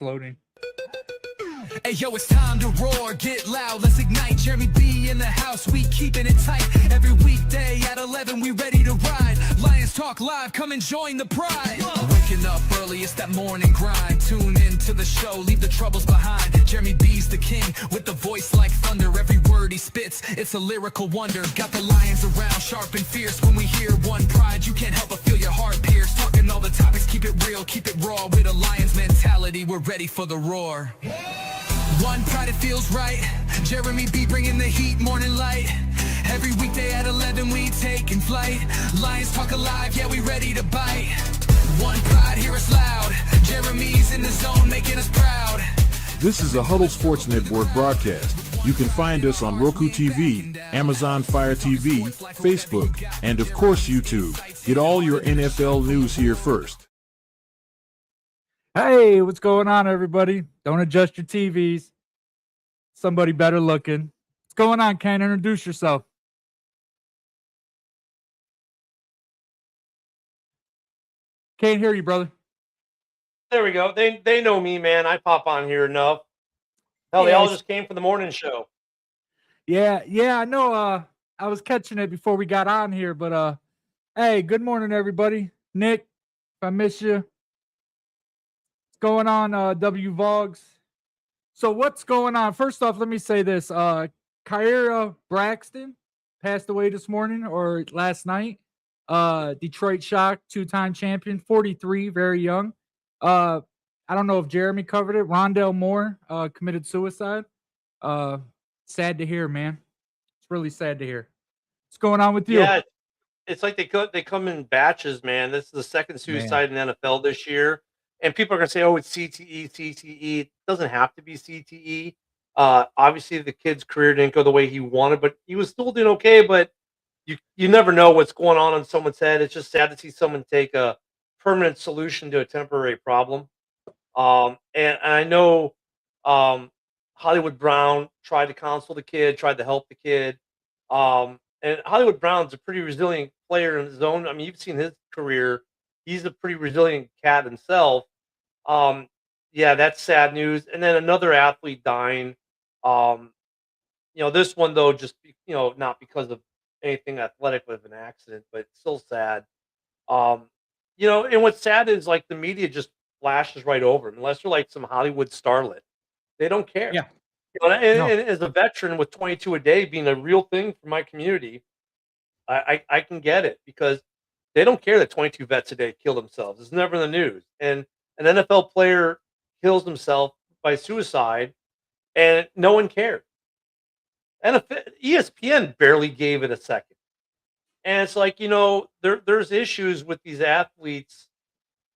Floating. Hey yo, it's time to roar, get loud, let's ignite. Jeremy B in the house, we keeping it tight. Every weekday at 11, we ready to ride. Lions Talk Live, come and join the pride. Waking up early, it's that morning grind. Tune in to the show, leave the troubles behind. Jeremy B's the king, with the voice like thunder. Every word he spits, it's a lyrical wonder. Got the lions around, sharp and fierce. When we hear one pride, you can't help but feel your heart pierce. Talking all the topics, keep it real, keep it raw. With a lion's mentality, we're ready for the roar. One pride, it feels right. Jeremy B bringing the heat, morning light. Every weekday at 11, we taking flight. Lions Talk Alive, yeah, we ready to bite. One pride, hear us loud. Jeremy's in the zone, making us proud. This is a Huddle Sports Network broadcast. You can find us on Roku TV, Amazon Fire TV, Facebook, and of course YouTube. Get all your NFL news here first. Hey, what's going on, everybody? Don't adjust your TVs. Somebody better looking. What's going on, Ken? Introduce yourself. Can't hear you, brother. There we go. They know me, man. I pop on here enough. Hell, they all just came for the morning show. Yeah, I know. I was catching it before we got on here, but hey, good morning, everybody. Nick, if I miss you. Going on, W Vogs. So what's going on? First off, let me say this. Kyra Braxton passed away this morning or last night. Detroit Shock, 2-time champion, 43, very young. I don't know if Jeremy covered it. Rondell Moore committed suicide. Sad to hear, man. It's really sad to hear. What's going on with you? Yeah, it's like they come in batches, man. This is the second suicide in the NFL this year. And people are going to say, oh, it's CTE, CTE. It doesn't have to be CTE. Obviously, the kid's career didn't go the way he wanted, but he was still doing okay. But you never know what's going on in someone's head. It's just sad to see someone take a permanent solution to a temporary problem. And I know Hollywood Brown tried to counsel the kid, tried to help the kid. And Hollywood Brown's a pretty resilient player in his own. I mean, you've seen his career. He's a pretty resilient cat himself. Yeah, that's sad news. And then another athlete dying. This one though, just not because of anything athletic with an accident, but still sad. And what's sad is like the media just flashes right over him, unless they're like some Hollywood starlet. They don't care. Yeah. And as a veteran with 22 a day being a real thing for my community, I can get it because they don't care that 22 vets a day kill themselves. It's never in the news. And an NFL player kills himself by suicide, and no one cared. And ESPN barely gave it a second. And it's like, there's issues with these athletes,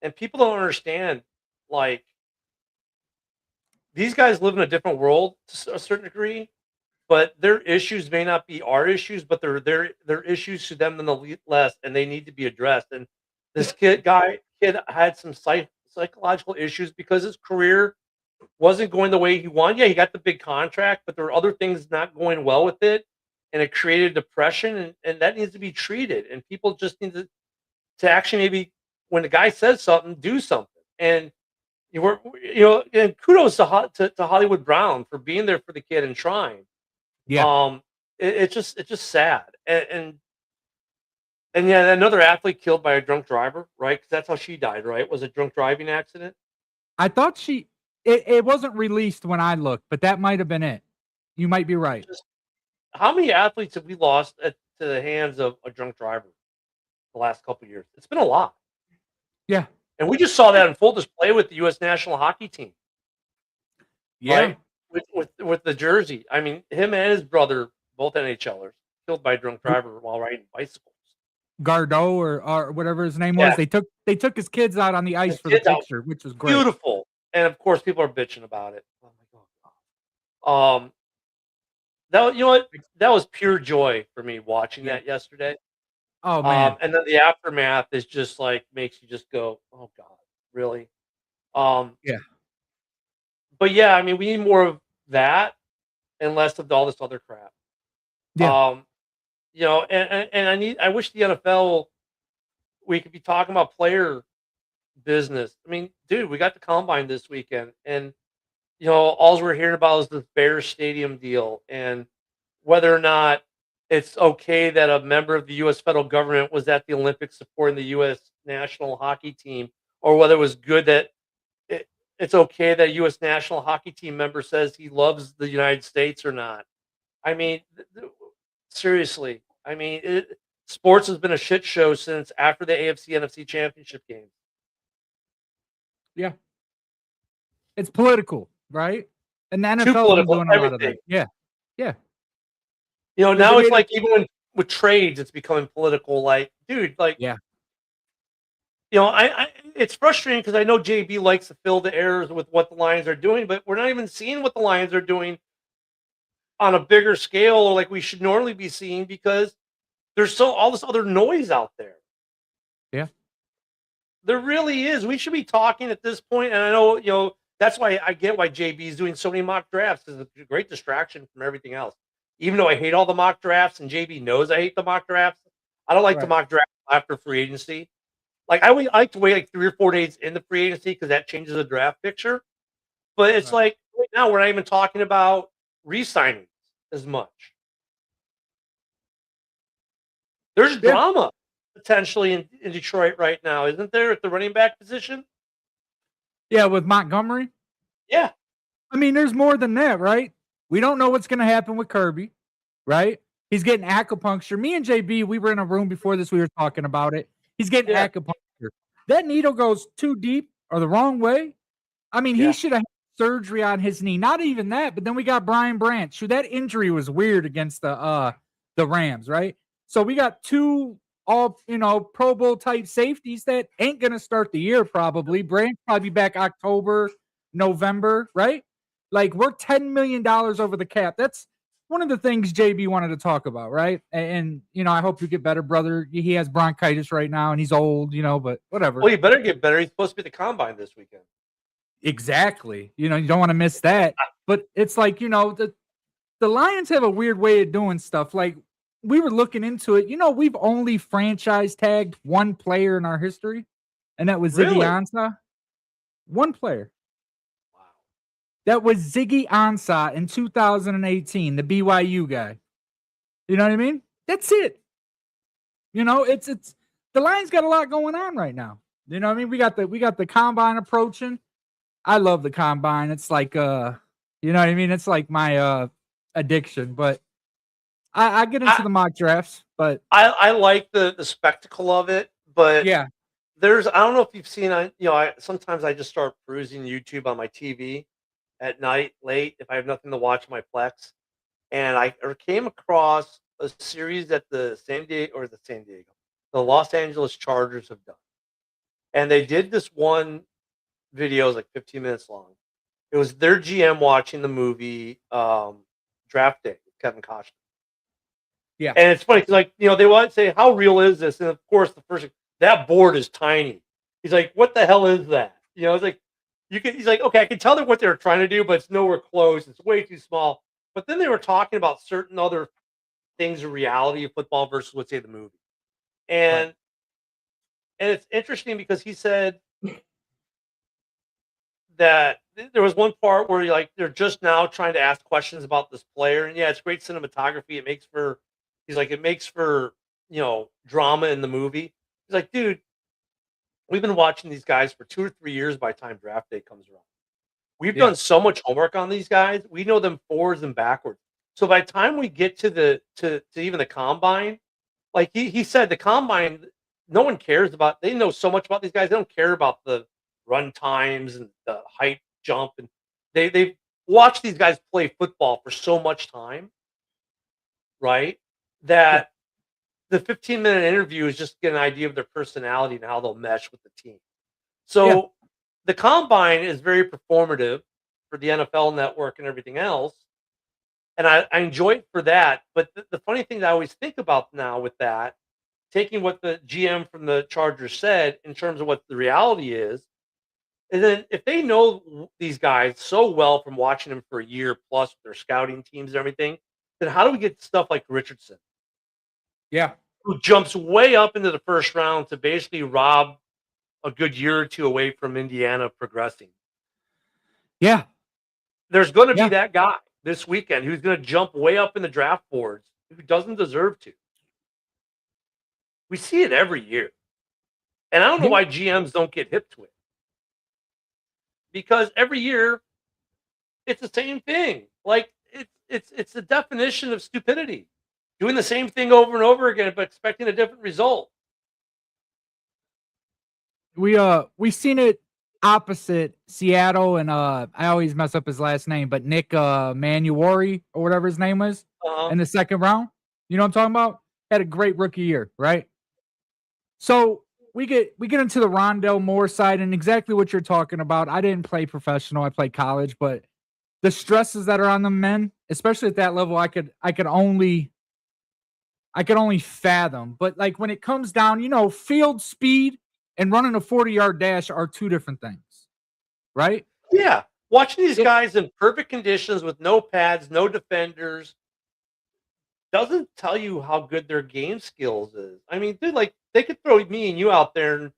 and people don't understand, like, these guys live in a different world to a certain degree, but their issues may not be our issues, but they're issues to them nonetheless, and they need to be addressed. And this kid had some psychological issues because his career wasn't going the way he wanted. Yeah, he got the big contract, but there were other things not going well with it, and it created depression, and that needs to be treated. And people just need to actually maybe when the guy says something, do something. And and kudos to Hollywood Brown for being there for the kid and trying. Yeah. It's just sad. And yeah, another athlete killed by a drunk driver, right? Because that's how she died, right? Was a drunk driving accident. I thought it wasn't released when I looked, but that might have been it. You might be right. How many athletes have we lost to the hands of a drunk driver the last couple of years? It's been a lot. Yeah. And we just saw that in full display with the U.S. national hockey team. Yeah. Right? With the jersey. I mean, him and his brother, both NHLers, killed by a drunk driver while riding bicycles. Gardeau or whatever his name was. They took his kids out on the ice for the picture, which was great. Beautiful. And of course, people are bitching about it. Oh my God. That was pure joy for me watching that yesterday. Oh man. And then the aftermath is just like makes you just go, oh God, really? Yeah. But yeah, I mean, we need more of that and less of all this other crap. Yeah. And I wish the NFL, we could be talking about player business. I mean, dude, we got the combine this weekend, and all we're hearing about is this Bears Stadium deal, and whether or not it's okay that a member of the U.S. federal government was at the Olympics supporting the U.S. national hockey team, or whether it was good that it's okay that a U.S. national hockey team member says he loves the United States or not. I mean, seriously. I mean, sports has been a shit show since after the AFC NFC championship game. Yeah. It's political, right? And the Too NFL has been political, doing a lot of that. everything. Yeah. Yeah. Now They it's made like even with trades, it's becoming political. Like, dude, like, Yeah. I it's frustrating because I know JB likes to fill the errors with what the Lions are doing, but we're not even seeing what the Lions are doing on a bigger scale, or like we should normally be seeing, because there's all this other noise out there. Yeah. There really is. We should be talking at this point, and I know, that's why I get why JB is doing so many mock drafts. It's a great distraction from everything else. Even though I hate all the mock drafts, and JB knows I hate the mock drafts, I don't like the Right. mock draft after free agency. Like, I like to wait like 3 or 4 days in the free agency because that changes the draft picture. But it's Right. like right now we're not even talking about re-signings as much. There's Yeah. drama potentially in Detroit right now, isn't there, at the running back position? Yeah, with Montgomery. Yeah. I mean, there's more than that, right? We don't know what's going to happen with Kirby, right? He's getting acupuncture. Me and JB, we were in a room before this. We were talking about it. He's getting Yeah. acupuncture. That needle goes too deep or the wrong way. I mean, Yeah. he should have had surgery on his knee. Not even that, but then we got Brian Branch, who that injury was weird against the Rams, right? So we got two all Pro Bowl type safeties that ain't gonna start the year probably. Branch probably back October, November, right? Like, we're $10 million over the cap. That's one of the things JB wanted to talk about, right? And I hope you get better, brother. He has bronchitis right now and he's old, but whatever. Well, you better get better. He's supposed to be at the combine this weekend. Exactly. You don't want to miss that. But it's like, the Lions have a weird way of doing stuff. Like, we were looking into it. We've only franchise tagged one player in our history, and that was Ziggy Really? Ansah. One player. Wow. That was Ziggy Ansah in 2018, the BYU guy. You know what I mean? That's it. It's the Lions got a lot going on right now. You know what I mean? We got the combine approaching. I love the combine. It's like you know what I mean? It's like my addiction, but I get into the mock drafts, but I like the spectacle of it, but yeah. I don't know if you've seen, sometimes I just start perusing YouTube on my TV at night late if I have nothing to watch on my Plex, and I came across a series that the Los Angeles Chargers have done, and they did this one video, it was like 15 minutes long. It was their GM watching the movie Draft Day with Kevin Costner. Yeah. And it's funny because, they want to say, how real is this? And of course, that board is tiny. He's like, what the hell is that? It's like, he's like, okay, I can tell them what they're trying to do, but it's nowhere close. It's way too small. But then they were talking about certain other things in reality of football versus, let's say, the movie. And Right. and it's interesting because he said that there was one part where they're just now trying to ask questions about this player, and yeah, it's great cinematography. It makes for drama in the movie. He's like, dude, we've been watching these guys for 2 or 3 years by the time draft day comes around. We've done so much homework on these guys. We know them forwards and backwards. So by the time we get to even the combine, like he said, the combine, no one cares about. They know so much about these guys. They don't care about the run times and the height jump, and they've watched these guys play football for so much time, right? That the 15-minute interview is just to get an idea of their personality and how they'll mesh with the team. So the combine is very performative for the NFL Network and everything else, and I enjoy it for that. But the funny thing that I always think about now with that, taking what the GM from the Chargers said in terms of what the reality is, and then if they know these guys so well from watching them for a year plus with their scouting teams and everything, then how do we get stuff like Richardson? Yeah. Who jumps way up into the first round to basically rob a good year or two away from Indiana progressing. Yeah. There's going to Yeah. be that guy this weekend who's going to jump way up in the draft boards who doesn't deserve to. We see it every year. And I don't know Yeah. why GMs don't get hip to it. Because every year it's the same thing. Like it's the definition of stupidity. Doing the same thing over and over again but expecting a different result. We've seen it opposite Seattle, and I always mess up his last name, but Nick Manuori or whatever his name was in the second round. You know what I'm talking about? Had a great rookie year, right? So we get into the Rondell Moore side, and exactly what you're talking about. I didn't play professional; I played college, but the stresses that are on the men, especially at that level, I could only fathom. But like when it comes down, field speed and running a 40-yard dash are two different things, right? Yeah. Watching these guys in perfect conditions with no pads, no defenders, doesn't tell you how good their game skills is. I mean, dude, like they could throw me and you out there and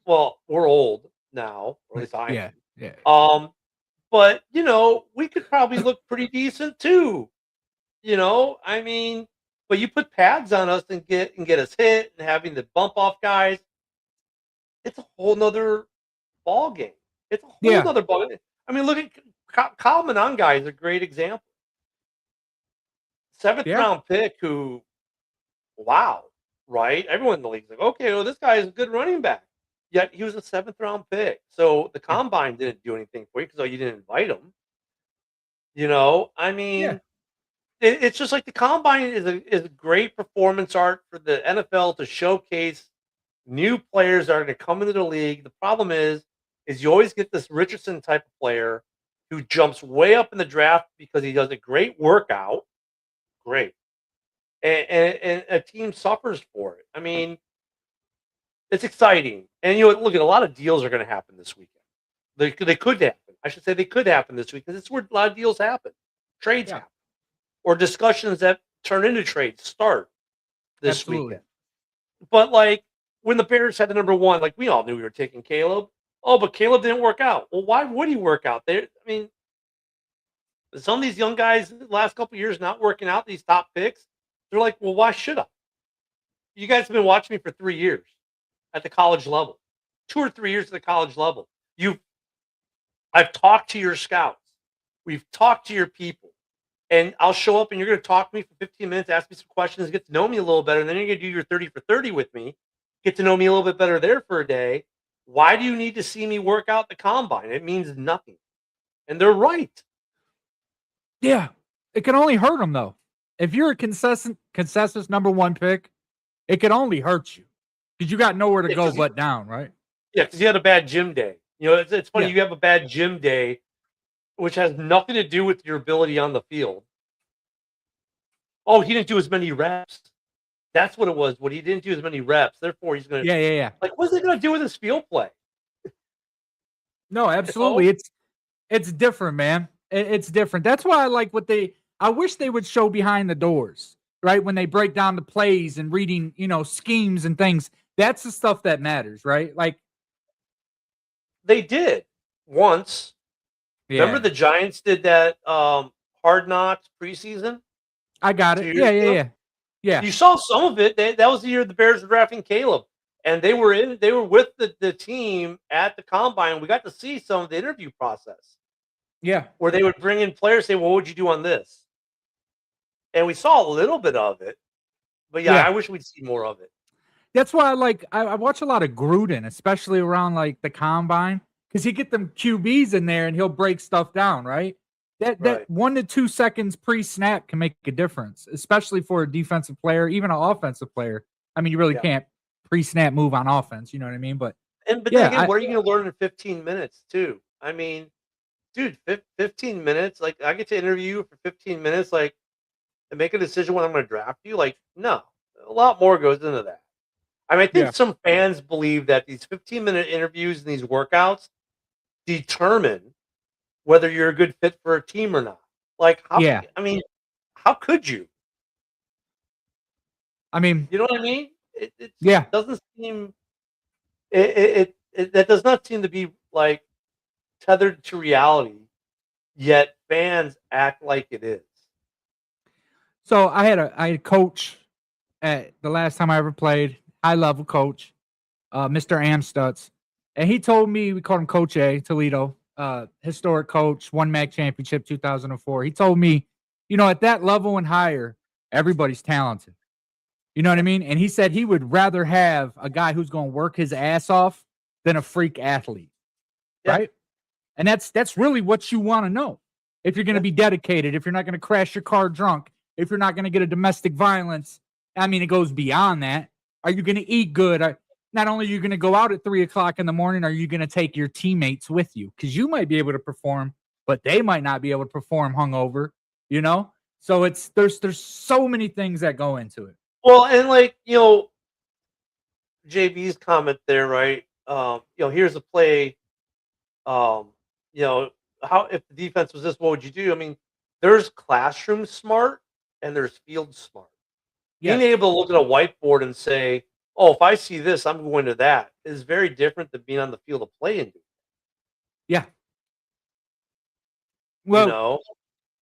well, we're old now, or at least I am. Yeah. But we could probably look pretty decent too. I mean, but you put pads on us and get us hit and having to bump off guys. It's a whole nother ball game. It's a whole nother ball game. I mean, look at Kyle Monangai is a great example. 7th round pick who, wow, right? Everyone in the league's like, okay, well, this guy is a good running back. Yet he was a 7th round pick. So the combine didn't do anything for you because you didn't invite him. I mean, it's just like the combine is a great performance art for the NFL to showcase new players that are going to come into the league. The problem is you always get this Richardson type of player who jumps way up in the draft because he does a great workout. Great. And a team suffers for it. I mean, it's exciting. And look at a lot of deals are going to happen this weekend. They could happen. I should say they could happen this weekend. It's where a lot of deals happen. Trades happen. Or discussions that turn into trades start this weekend. But like when the Bears had the number 1, like we all knew we were taking Caleb. Oh, but Caleb didn't work out. Well, why would he work out? I mean, some of these young guys the last couple of years not working out, these top picks, they're like, well, why should I? You guys have been watching me for 3 years at the college level, 2 or 3 years at the college level. I've talked to your scouts. We've talked to your people. And I'll show up and you're going to talk to me for 15 minutes, ask me some questions, get to know me a little better. And then you're going to do your 30 for 30 with me, get to know me a little bit better there for a day. Why do you need to see me work out the combine? It means nothing. And they're right. Yeah. It can only hurt them, though. If you're a consensus number 1 pick, it can only hurt you because you got nowhere to go but down, right? Yeah, because you had a bad gym day. It's funny. You have a bad gym day, which has nothing to do with your ability on the field. Oh, he didn't do as many reps. That's what it was. What he didn't do as many reps. Therefore, he's going to. Yeah. Like, what's it going to do with his field play? No, absolutely. It's different, man. It's different. That's why I like I wish they would show behind the doors, right? When they break down the plays and reading, schemes and things. That's the stuff that matters, right? Like they did once. Yeah. Remember the Giants did that Hard Knocks preseason? I got it. Yeah. You saw some of it. That was the year the Bears were drafting Caleb. And they were with the team at the combine. We got to see some of the interview process. Yeah. Where they would bring in players, say, well, what would you do on this? And we saw a little bit of it. But I wish we'd see more of it. That's why I watch a lot of Gruden, especially around like the combine, because he get them QBs in there and he'll break stuff down, right? That 1 to 2 seconds pre-snap can make a difference, especially for a defensive player, even an offensive player. I mean, you really can't pre-snap move on offense, you know what I mean? But then again, what are you going to learn in 15 minutes too? I mean, dude, 15 minutes, like I get to interview you for 15 minutes, like and make a decision when I'm going to draft you. Like, no, a lot more goes into that. I mean, I think some fans believe that these 15-minute interviews and these workouts determine whether you're a good fit for a team or not. Like, I mean, how could you? I mean, you know what I mean? It doesn't seem That does not seem to be like tethered to reality, yet fans act like it is. So I had a coach at the last time I ever played, high level coach, Mr. Amstutz, and he told me, we called him Coach A, Toledo, historic coach, won MAC championship 2004. He told me, at that level and higher, everybody's talented. You know what I mean? And he said he would rather have a guy who's going to work his ass off than a freak athlete, right? And that's really what you want to know. If you're going to be dedicated, if you're not going to crash your car drunk, if you're not going to get a domestic violence, I mean, it goes beyond that. Are you going to eat good? Not only are you going to go out at 3:00 in the morning, are you going to take your teammates with you? Because you might be able to perform, but they might not be able to perform hungover, So there's so many things that go into it. Well, and JB's comment there, right? Here's a play. How if the defense was this, what would you do? I mean, there's classroom smart and there's field smart. Yes. Being able to look at a whiteboard and say, "Oh, if I see this, I'm going to that," is very different than being on the field of play and do. Yeah. Well,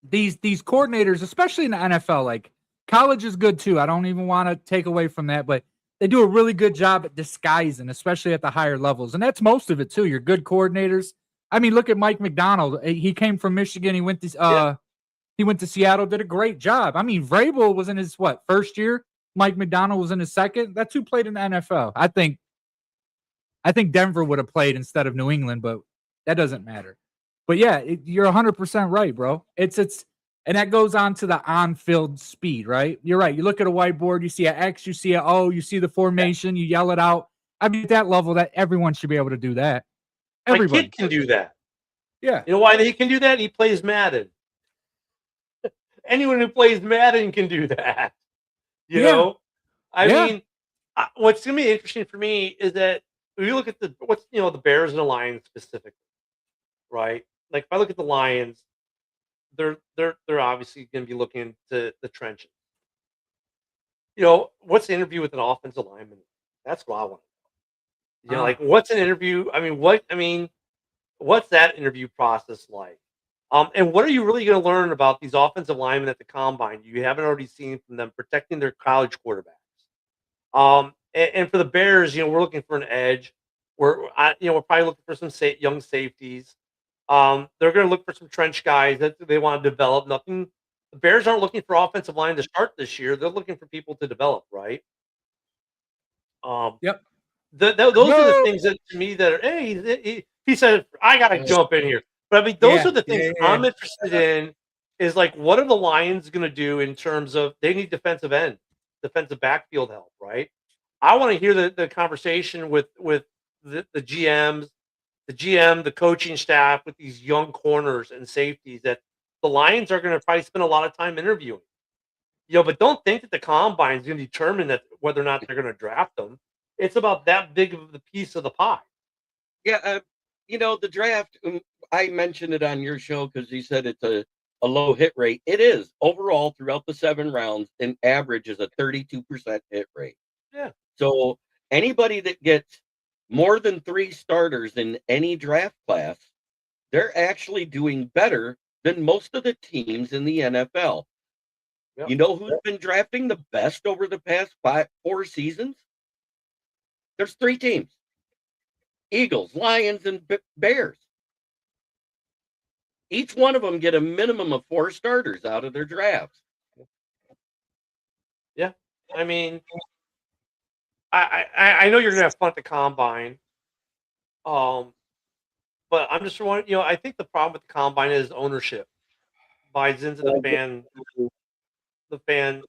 these coordinators, especially in the NFL, like college is good too. I don't even want to take away from that, but they do a really good job at disguising, especially at the higher levels. And that's most of it too. You're good coordinators. I mean, look at Mike McDonald. He came from Michigan. He went to Seattle, did a great job. I mean, Vrabel was in his first year. Mike McDonald was in his second. That's who played in the NFL. I think Denver would have played instead of New England, but that doesn't matter. But yeah, you're 100% right, bro. And that goes on to the on-field speed, right? You're right. You look at a whiteboard, you see an X, you see an O, you see the formation, you yell it out. I mean, at that level, that everyone should be able to do that. Everybody. My kid can do that. Yeah. You know why he can do that? He plays Madden. Anyone who plays Madden can do that. You know? I mean, what's going to be interesting for me is that when you look at the Bears and the Lions specifically, right? Like if I look at the Lions, they're obviously going to be looking to the trenches. What's the interview with an offensive lineman? That's what I want to know. Like what's an interview? What's that interview process like? And what are you really going to learn about these offensive linemen at the combine you haven't already seen from them protecting their college quarterbacks? And for the Bears, we're looking for an edge. We're probably looking for some young safeties. They're going to look for some trench guys that they want to develop. The Bears aren't looking for offensive line to start this year. They're looking for people to develop, right? Yep. Those are the things that to me that are. Hey, he said, "I got to jump in here." But I mean, those are the things I'm interested in. Is like, what are the Lions going to do in terms of they need defensive backfield help, right? I want to hear the conversation with the GMs, the coaching staff with these young corners and safeties that the Lions are going to probably spend a lot of time interviewing. But don't think that the combine is going to determine that whether or not they're going to draft them. It's about that big of the piece of the pie. Yeah, the draft. I mentioned it on your show because you said it's a low hit rate. It is overall throughout the 7 rounds. An average is a 32% hit rate. Yeah. So anybody that gets more than 3 starters in any draft class, they're actually doing better than most of the teams in the NFL. Yep. You know who's been drafting the best over the past 4 seasons? There's 3 teams: Eagles, Lions, and Bears. Each one of them get a minimum of 4 starters out of their drafts. Yeah, I mean, I know you're gonna have fun at the combine, but I'm just wondering. I think the problem with the combine is ownership buys into the fan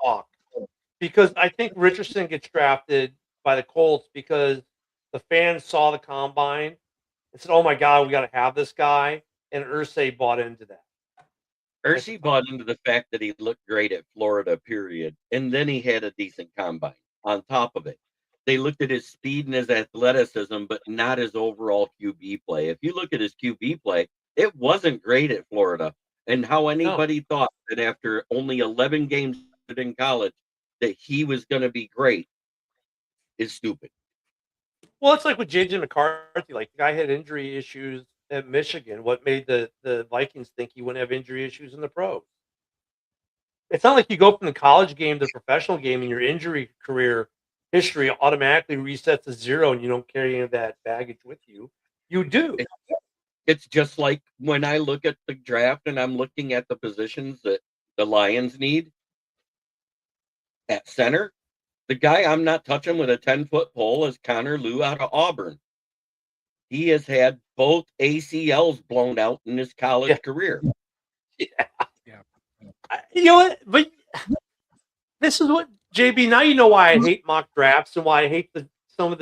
talk, because I think Richardson gets drafted by the Colts because the fans saw the combine and said, "Oh my God, we got to have this guy," and Irsay bought into that. Irsay bought into the fact that he looked great at Florida, period, and then he had a decent combine on top of it. They looked at his speed and his athleticism, but not his overall QB play. If you look at his QB play, it wasn't great at Florida. And how anybody thought that after only 11 games in college that he was going to be great is stupid. Well, it's like with JJ McCarthy. Like the guy had injury issues at Michigan. What made the Vikings think he wouldn't have injury issues in the pros? It's not like you go from the college game to the professional game and your injury career history automatically resets to zero and you don't carry any of that baggage with you. You do. It's just like when I look at the draft and I'm looking at the positions that the Lions need at center. The guy I'm not touching with a 10-foot pole is Connor Lew out of Auburn. He has had both ACLs blown out in his college career. Yeah. You know what? But this is what, JB, now you know why I hate mock drafts and why I hate all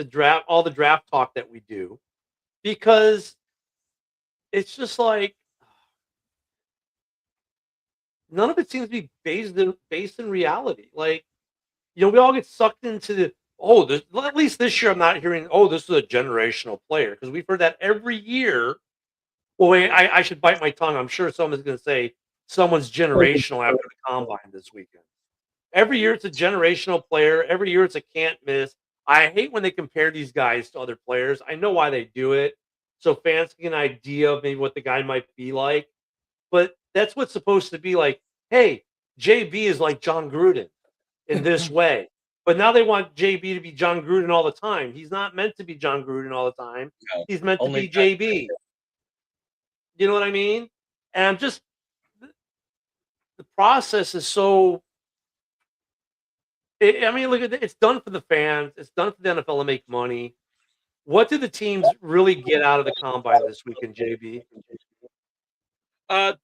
the draft talk that we do. Because it's just like none of it seems to be based in reality. Like, you know, we all get sucked into at least this year I'm not hearing, this is a generational player, because we've heard that every year. Well, wait, I should bite my tongue. I'm sure someone's going to say someone's generational after the combine this weekend. Every year it's a generational player. Every year it's a can't miss. I hate when they compare these guys to other players. I know why they do it, so fans get an idea of maybe what the guy might be like. But that's what's supposed to be like, hey, JB is like John Gruden in this way. But now they want JB to be John Gruden all the time. He's not meant to be John Gruden all the time. No, he's meant to be JB. You know what I mean? And just the process is so. I mean, look at it. It's done for the fans. It's done for the NFL to make money. What did the teams really get out of the combine this weekend, JB?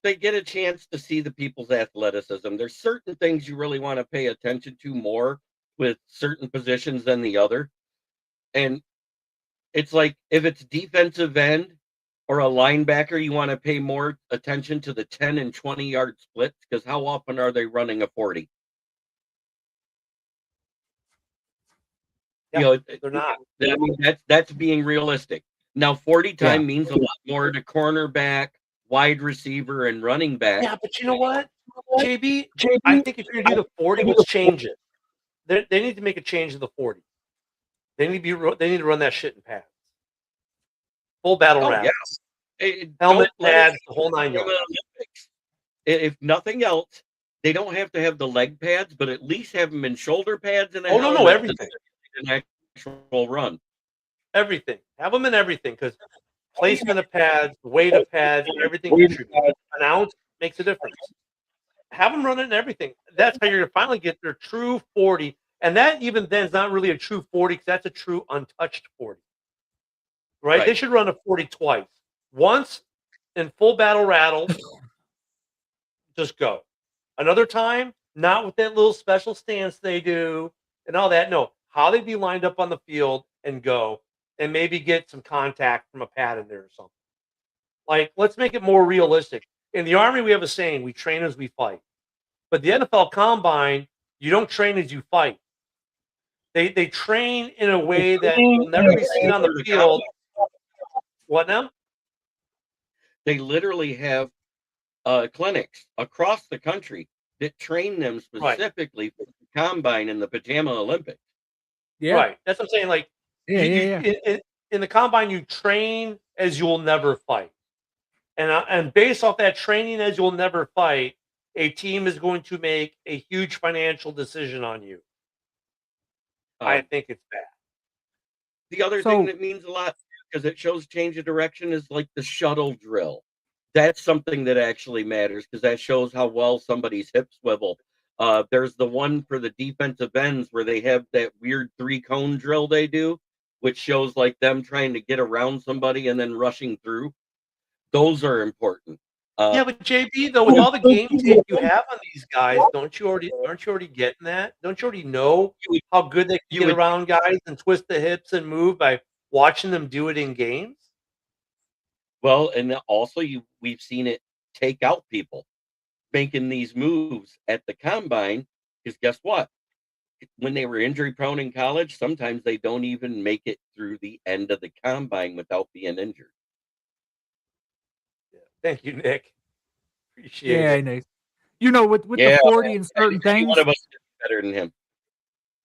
They get a chance to see the people's athleticism. There's certain things you really want to pay attention to more with certain positions than the other. And it's like if it's defensive end or a linebacker, you want to pay more attention to the 10 and 20 yard splits, because how often are they running a 40? Yeah, you know, they're not. I mean, that's being realistic. Now, 40 time means a lot more to cornerback, wide receiver, and running back. Yeah, but you know what, JB? I think if you're going to do the 40, let's change it. They need to make a change to the 40. They need to run that shit in pads. Full battle rap. Yeah. Helmet, pads, the whole 9 yards. If nothing else, they don't have to have the leg pads, but at least have them in shoulder pads and everything. An actual run. Everything. Have them in everything, because placement of pads, weight of pads, everything contributes. An ounce makes a difference. Have them run it in everything. That's how you're going to finally get their true 40. And that even then is not really a true 40, because that's a true untouched 40. Right? They should run a 40 twice. Once in full battle rattle, just go. Another time, not with that little special stance they do and all that. No, how they be lined up on the field and go, and maybe get some contact from a pad in there or something. Like, let's make it more realistic. In the Army, we have a saying, we train as we fight. But the NFL Combine, you don't train as you fight. They train in a way that will never be seen on the field. What now? They literally have clinics across the country that train them specifically for the Combine and the Pajama Olympics. Yeah. Right. That's what I'm saying. Like, in the Combine, you train as you'll never fight. And based off that training as you'll never fight, a team is going to make a huge financial decision on you. I think it's bad. The other thing that means a lot, because it shows change of direction, is like the shuttle drill. That's something that actually matters, because that shows how well somebody's hips swivel. There's the one for the defensive ends where they have that weird 3-cone drill they do, which shows like them trying to get around somebody and then rushing through. Those are important. Yeah, but JB, though, with all the game tape you have on these guys, aren't you already getting that? Don't you already know how good they can get around guys and twist the hips and move by watching them do it in games? Well, and also we've seen it take out people making these moves at the Combine, because guess what? When they were injury prone in college, sometimes they don't even make it through the end of the Combine without being injured. Thank you, Nick. Appreciate it. Nick. You know, with the 40 and certain things. One of us is better than him.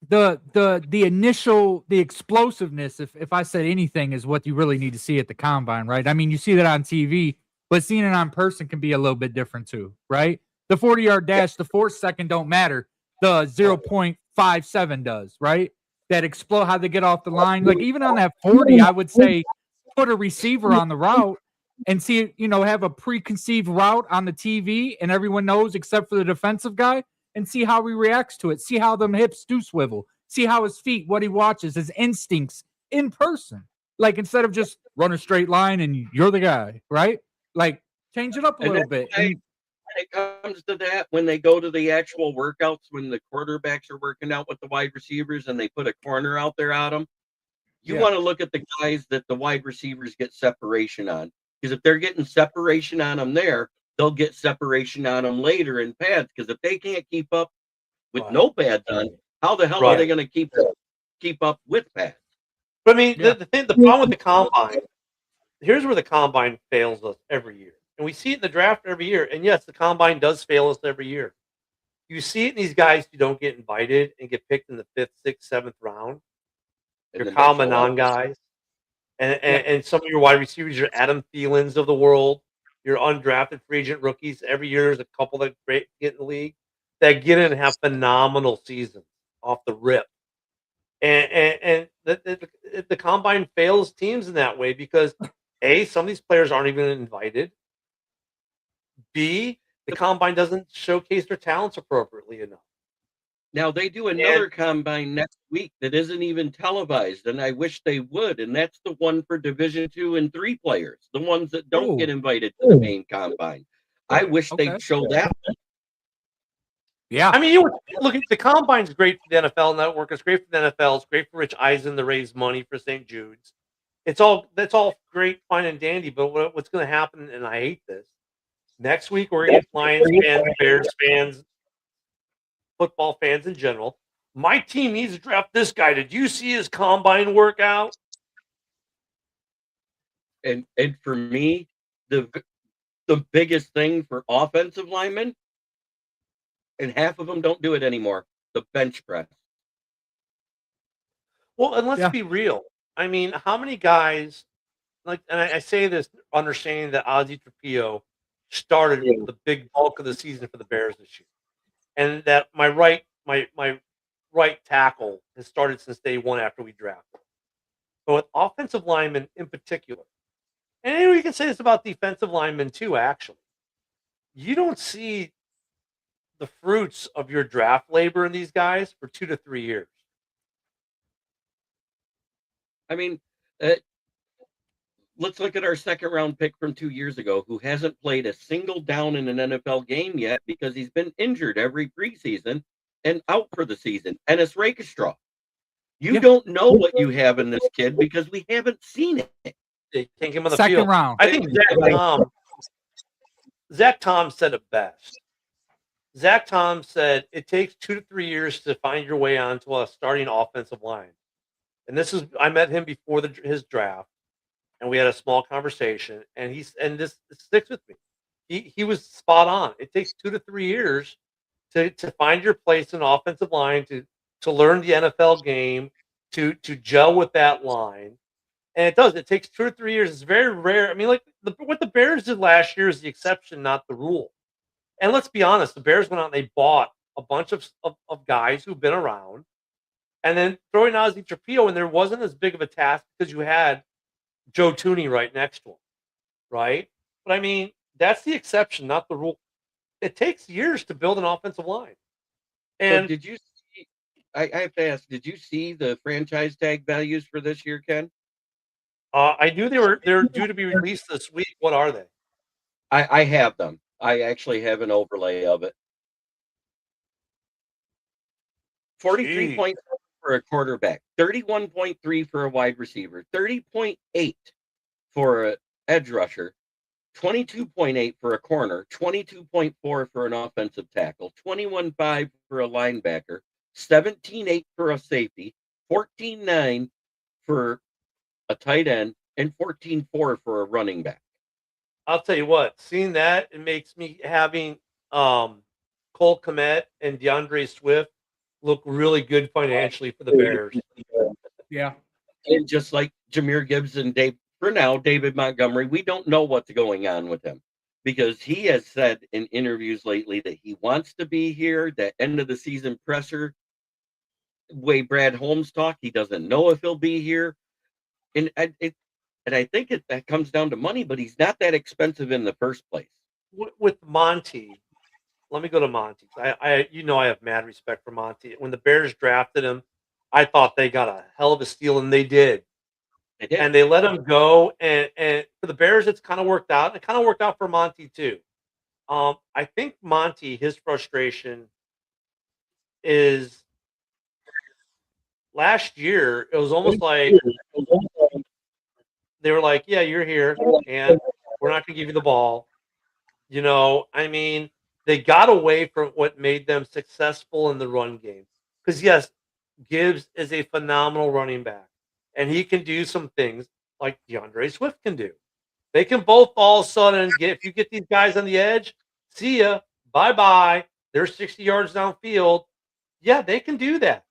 the initial explosiveness, if I said anything, is what you really need to see at the combine, right? I mean, you see that on TV, but seeing it on person can be a little bit different too, right? The 40-yard dash, the 4 second don't matter. The 0.57 does, right? That explode, how they get off the line. Like even on that 40, I would say put a receiver on the route and see, have a preconceived route on the TV and everyone knows except for the defensive guy, and see how he reacts to it. See how them hips do swivel. See how his feet, what he watches, his instincts in person. Like instead of just run a straight line and you're the guy, right? Like change it up a little bit. When it comes to that, when they go to the actual workouts, when the quarterbacks are working out with the wide receivers and they put a corner out there at them, you want to look at the guys that the wide receivers get separation on. Because if they're getting separation on them there, they'll get separation on them later in pads. Because if they can't keep up with no pads on, how the hell are they going to keep up with pads? But I mean, the problem with the combine, here's where the combine fails us every year. And we see it in the draft every year. And yes, the combine does fail us every year. You see it in these guys who don't get invited and get picked in the 5th, 6th, 7th round. Your Kyle Manon guys. And some of your wide receivers, your Adam Thielens of the world, your undrafted free agent rookies. Every year there's a couple that get in the league that get in and have phenomenal seasons off the rip. And the combine fails teams in that way because A, some of these players aren't even invited. B, the combine doesn't showcase their talents appropriately enough. Now they do another combine next week that isn't even televised, and I wish they would. And that's the one for Division 2 and 3 players, the ones that don't get invited to the main combine. I wish they'd show that. Yeah, I mean, you look at the combine's great for the NFL Network. It's great for the NFL. It's great for Rich Eisen to raise money for St. Jude's. That's all great, fine and dandy. But what's going to happen? And I hate this. Next week we're going to get Lions fans, Bears fans, football fans in general. My team needs to draft this guy. Did you see his combine workout? And for me, the biggest thing for offensive linemen, and half of them don't do it anymore, the bench press. Well, and let's be real. I mean, how many guys, and I say this understanding that Ozzie Trapillo started the big bulk of the season for the Bears this year. And that my right tackle has started since day one after we drafted. But with offensive linemen in particular, and we can say this about defensive linemen too, actually, you don't see the fruits of your draft labor in these guys for 2 to 3 years. I mean, let's look at our second round pick from 2 years ago, who hasn't played a single down in an NFL game yet because he's been injured every preseason and out for the season. And it's Rakestraw. You don't know what you have in this kid because we haven't seen it. They can't get him on the second field. round. I think Zach Tom said it best. Zach Tom said it takes 2 to 3 years to find your way onto a starting offensive line. And I met him before his draft, and we had a small conversation. And this sticks with me. He was spot on. It takes 2 to 3 years to find your place in offensive line, to learn the NFL game, to gel with that line. And it does. It takes 2 or 3 years. It's very rare. I mean, like what the Bears did last year is the exception, not the rule. And let's be honest, the Bears went out and they bought a bunch of guys who've been around, and then throwing Ozzie Trapillo, and there wasn't as big of a task because you had Joe Tooney right next to him, right? But I mean, that's the exception, not the rule. It takes years to build an offensive line. And so did you see? I have to ask, did you see the franchise tag values for this year, Ken? I knew they're due to be released this week. What are they? I have them. I actually have an overlay of it. 43 points for a quarterback, 31.3 for a wide receiver, 30.8 for an edge rusher, 22.8 for a corner, 22.4 for an offensive tackle, 21.5 for a linebacker, 17.8 for a safety, 14.9 for a tight end, and 14.4 for a running back. I'll tell you what, seeing that, it makes me having Cole Kmet and DeAndre Swift look really good financially for the Bears. Yeah. And just like Jahmyr Gibbs and David Montgomery, we don't know what's going on with him because he has said in interviews lately that he wants to be here. That end of the season presser, way Brad Holmes talked, he doesn't know if he'll be here, and I think that comes down to money. But he's not that expensive in the first place. With Monty, let me go to Monty. I have mad respect for Monty. When the Bears drafted him, I thought they got a hell of a steal, and they did. They did. And they let him go. And for the Bears, it's kind of worked out. It kind of worked out for Monty too. I think Monty, his frustration is last year. It was almost like they were like, "Yeah, you're here, and we're not going to give you the ball." I mean, they got away from what made them successful in the run game. Because yes, Gibbs is a phenomenal running back, and he can do some things like DeAndre Swift can do. They can both all of a sudden if you get these guys on the edge, see ya, bye-bye. They're 60 yards downfield. Yeah, they can do that.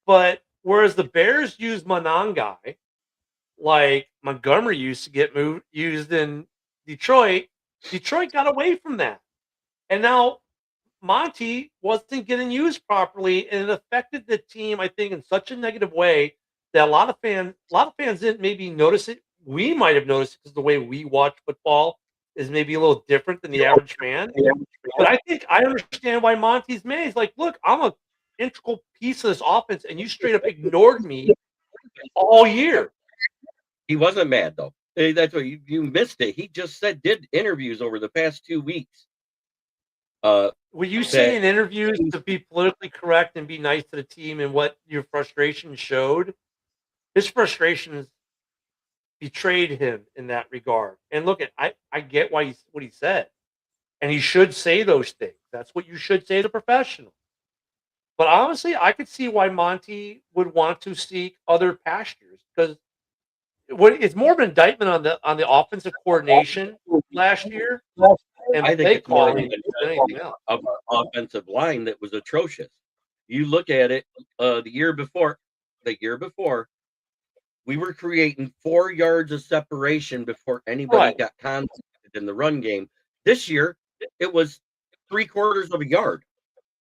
But whereas the Bears use Monangai, like Montgomery used to get used in Detroit got away from that. And now Monty wasn't getting used properly, and it affected the team, I think, in such a negative way that a lot of fans didn't maybe notice it. We might have noticed it because the way we watch football is maybe a little different than the average fan. But I think I understand why Monty's mad. He's like, look, I'm an integral piece of this offense, and you straight up ignored me all year. He wasn't mad though. That's what you missed it. He just did interviews over the past 2 weeks. Were you saying in interviews to be politically correct and be nice to the team, and what your frustration showed? His frustrations betrayed him in that regard. And look, I get what he said, and he should say those things. That's what you should say to professional. But honestly, I could see why Monty would want to seek other pastures because it's more of an indictment on the offensive coordination last year. And I think it's more of an offensive line that was atrocious. You look at it, the year before, we were creating 4 yards of separation before anybody got contacted in the run game. This year, it was 3/4 of a yard.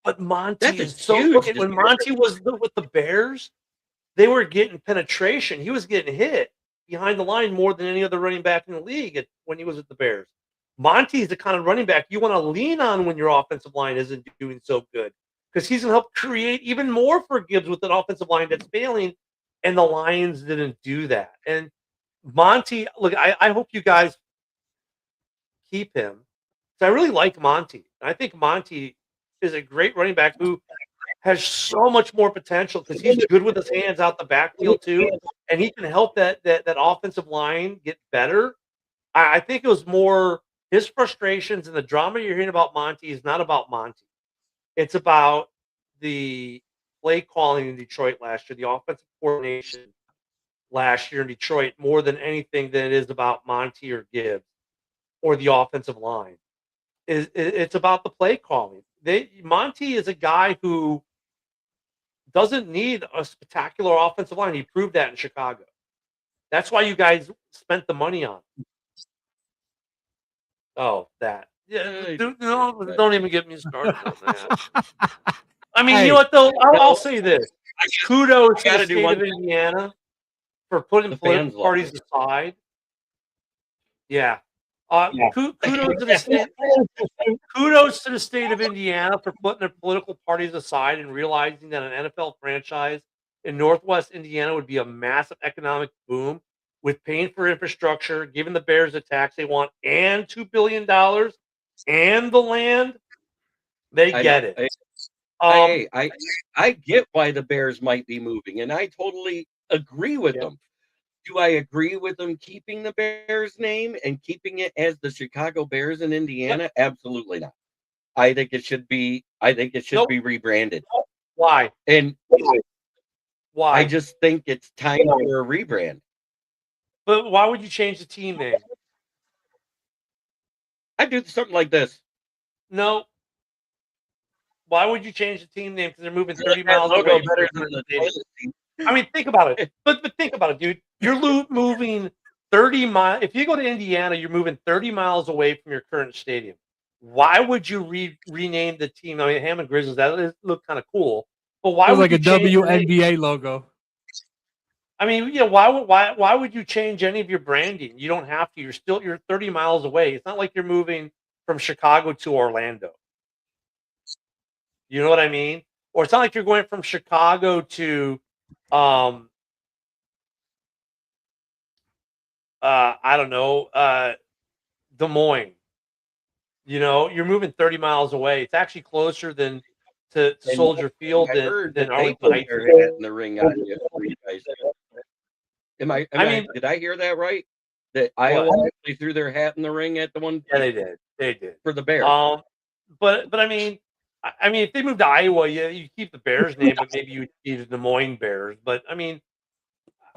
But Monty is so huge. When Monty was with the Bears, they were getting penetration. He was getting hit behind the line more than any other running back in the league when he was at the Bears. Monty's the kind of running back you want to lean on when your offensive line isn't doing so good because he's going to help create even more for Gibbs with an offensive line that's failing, and the Lions didn't do that. And Monty, look, I hope you guys keep him because I really like Monty. I think Monty is a great running back who has so much more potential because he's good with his hands out the backfield too, and he can help that offensive line get better. I think it was more his frustrations and the drama you're hearing about Monty is not about Monty. It's about the play calling in Detroit last year, the offensive coordination last year in Detroit, more than anything than it is about Monty or Gibbs or the offensive line. It's about the play calling. Monty is a guy who doesn't need a spectacular offensive line. He proved that in Chicago. That's why you guys spent the money on him. Oh, that. Yeah, don't even get me started on that. I mean, you know what, though? I'll say this. Kudos to the state of Indiana for putting political parties aside. Yeah. Kudos to the state of Indiana for putting their political parties aside and realizing that an NFL franchise in Northwest Indiana would be a massive economic boom with paying for infrastructure, giving the Bears the tax they want, and $2 billion and the land. They get it. I get why the Bears might be moving, and I totally agree with them. Do I agree with them keeping the Bears name and keeping it as the Chicago Bears in Indiana? Absolutely not. I think it should be rebranded. Why? And why? I just think it's time for a rebrand. But why would you change the team name? I'd do something like this. No. Why would you change the team name? Because they're moving 30 That miles logo away. better than the toilet seat. I mean, think about it. But think about it, dude. You're moving 30 miles. If you go to Indiana, you're moving 30 miles away from your current stadium. Why would you rename the team? I mean, Hammond Grizzlies, that look kind of cool. But why Feels would like you a change the name? WNBA logo. I mean, you know, why would you change any of your branding? You don't have to. You're 30 miles away. It's not like you're moving from Chicago to Orlando. You know what I mean? Or it's not like you're going from Chicago to I don't know, Des Moines. You know, you're moving 30 miles away. It's actually closer than to Soldier Field I heard than that they Arlington put Heights. their hat in the ring on you guys. Did I hear that right? That Iowa actually threw their hat in the ring at the one? Yeah, they did. They did. For the Bears. But I mean, if they moved to Iowa, yeah, you keep the Bears name, but maybe you be the Des Moines Bears. But I mean,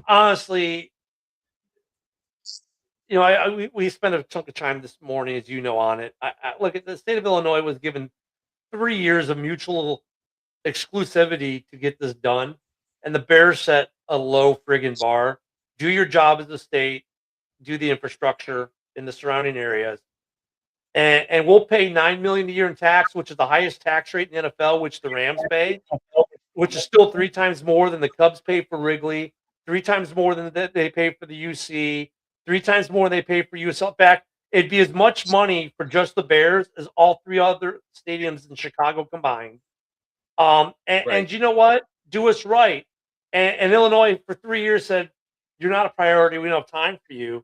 honestly, you know, we spent a chunk of time this morning, as you know, on it. Look, at the state of Illinois was given 3 years of mutual exclusivity to get this done, and the Bears set a low friggin' bar. Do your job as a state, do the infrastructure in the surrounding areas, and we'll pay $9 million a year in tax, which is the highest tax rate in the NFL, which the Rams pay, which is still 3 times more than the Cubs pay for Wrigley, 3 times more than they pay for the UC, 3 times more than they pay for USL. In fact, it'd be as much money for just the Bears as all 3 other stadiums in Chicago combined. And you know what? Do us right. And Illinois for 3 years said, you're not a priority. We don't have time for you.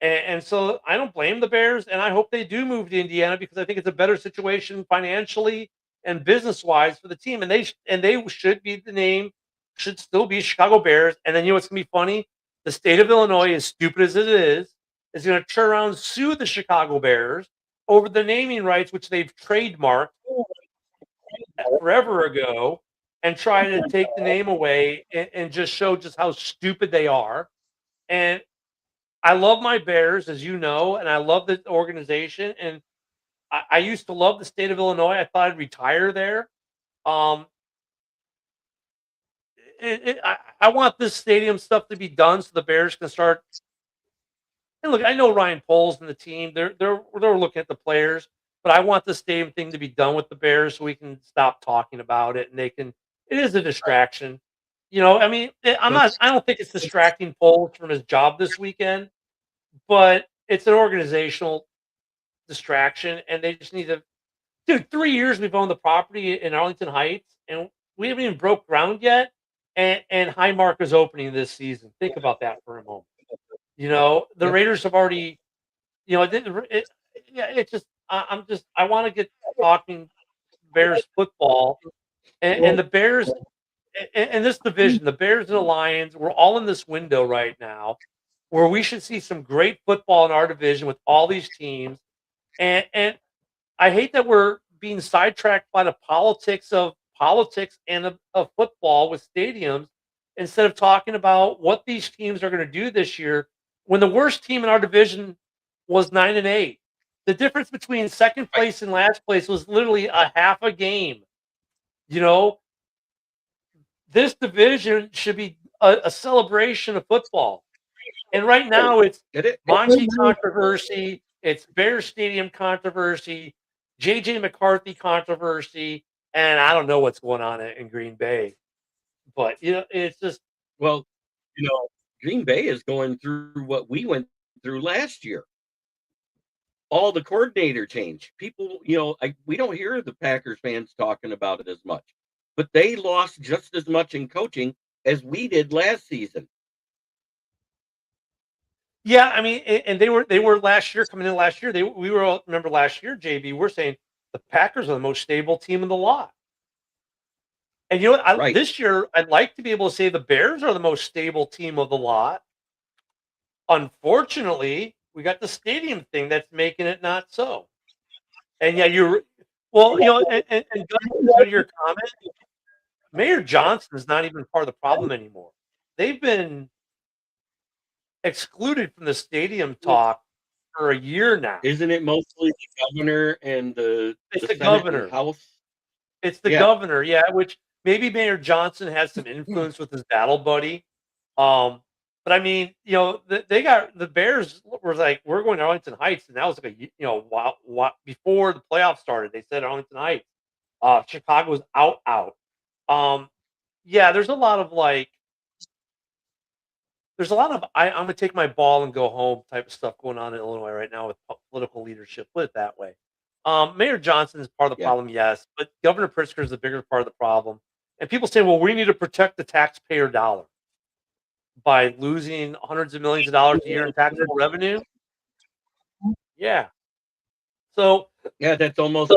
And so I don't blame the Bears, and I hope they do move to Indiana because I think it's a better situation financially and business-wise for the team. And they should be the name, should still be Chicago Bears. And then you know what's gonna be funny? The state of Illinois, as stupid as it is gonna turn around and sue the Chicago Bears over the naming rights, which they've trademarked forever ago, and try to take the name away and just show just how stupid they are. And I love my Bears, as you know, and I love the organization. And I used to love the state of Illinois. I thought I'd retire there. I want this stadium stuff to be done so the Bears can start. And look, I know Ryan Poles and the team. They're looking at the players, but I want the stadium thing to be done with the Bears so we can stop talking about it and they can. It is a distraction. You know, I mean, I don't think it's distracting Poles from his job this weekend, but it's an organizational distraction, and they just need to. Dude, 3 years we've owned the property in Arlington Heights, and we haven't even broke ground yet. And Highmark is opening this season. Think about that for a moment. You know, the Raiders have already. You know, it's just. I want to get talking Bears football, and the Bears. In this division, the Bears and the Lions, we're all in this window right now where we should see some great football in our division with all these teams. And I hate that we're being sidetracked by the politics and of football with stadiums instead of talking about what these teams are going to do this year when the worst team in our division was 9-8. The difference between second place and last place was literally a half a game. You know, this division should be a celebration of football. And right now it's Monty controversy, it's Bear Stadium controversy, J.J. McCarthy controversy, and I don't know what's going on in Green Bay. But, you know, it's just. Well, you know, Green Bay is going through what we went through last year. All the coordinator change. People, you know, we don't hear the Packers fans talking about it as much. But they lost just as much in coaching as we did last season. Yeah, I mean, and they were last year coming in last year. We were all, remember last year, JB. We're saying the Packers are the most stable team in the lot. And you know what? This year, I'd like to be able to say the Bears are the most stable team of the lot. Unfortunately, we got the stadium thing that's making it not so. And yeah, you know, and to your comment, Mayor Johnson is not even part of the problem anymore. They've been excluded from the stadium talk for a year now. Isn't it mostly the governor and the governor House? It's the Yeah. governor, yeah, which maybe Mayor Johnson has some influence with his battle buddy. But I mean, they got the Bears were like, we're going to Arlington Heights, and that was like before the playoffs started. They said Arlington Heights. Chicago was out. Yeah, there's a lot of I'm gonna take my ball and go home type of stuff going on in Illinois right now with political leadership. Put it that way. Mayor Johnson is part of the Yeah. problem, yes, but Governor Pritzker is the bigger part of the problem. And people say, well, we need to protect the taxpayer dollar by losing hundreds of millions of dollars a year in taxable revenue. Yeah. So Yeah, that's almost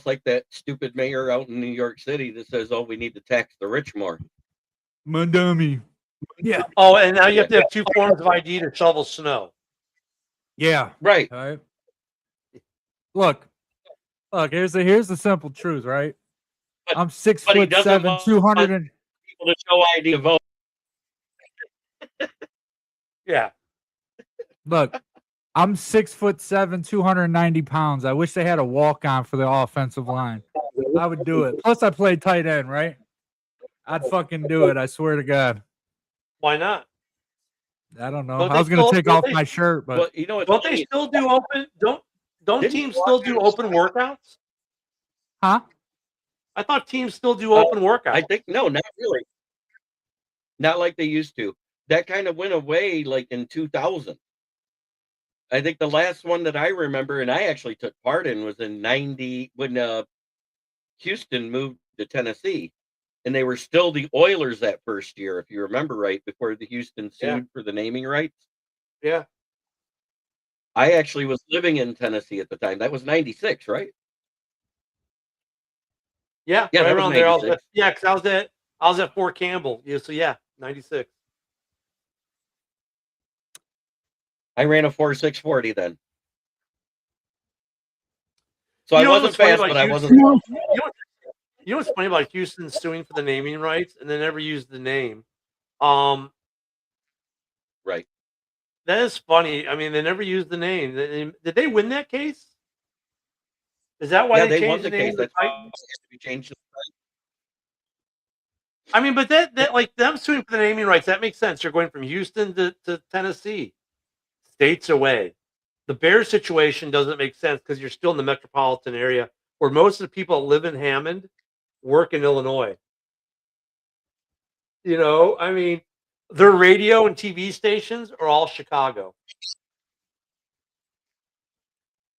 like that stupid mayor out in New York City that says, "Oh, we need to tax the rich more." Mandami. Yeah. and now you have to have 2 forms of ID to shovel snow. Yeah. Right. All right. Look, here's the simple truth, right? But- I'm 6 but he foot doesn't 7, want 200 and People to show ID to vote. Yeah. look, I'm 6 foot 7, 290 pounds. I wish they had a walk on for the offensive line. I would do it. Plus, I play tight end, right? I'd fucking do it. I swear to God. Why not? I don't know. Don't I they was gonna still- take don't off they- my shirt, but Well, you know, it's Don't they funny. still do open? Don't Didn't teams still do open workouts? huh? I thought teams still do open workouts. I think no, not really. Not like they used to. That kind of went away like in 2000. I think the last one that I remember, and I actually took part in, was in '90 when Houston moved to Tennessee, and they were still the Oilers that first year, if you remember right, before the Houston sued Yeah. for the naming rights. Yeah. I actually was living in Tennessee at the time. That was '96, right? Yeah, Yeah, right that was around there. 96. Because I was at Fort Campbell. Yeah, so yeah, 96. I ran a 4.640 then. So You I know wasn't what's funny fast, about but I Houston? wasn't. You know what's funny about Houston suing for the naming rights and they never used the name? That Right. is funny. I mean, they never used the name. Did they win that case? Is that why Yeah, they they won changed the the name case. of the That's why it Titans? has to be changed. I mean, but that like them suing for the naming rights, that makes sense. You're going from Houston to Tennessee, states away. The Bears situation doesn't make sense because you're still in the metropolitan area where most of the people that live in Hammond work in Illinois. I mean, their radio and TV stations are all Chicago.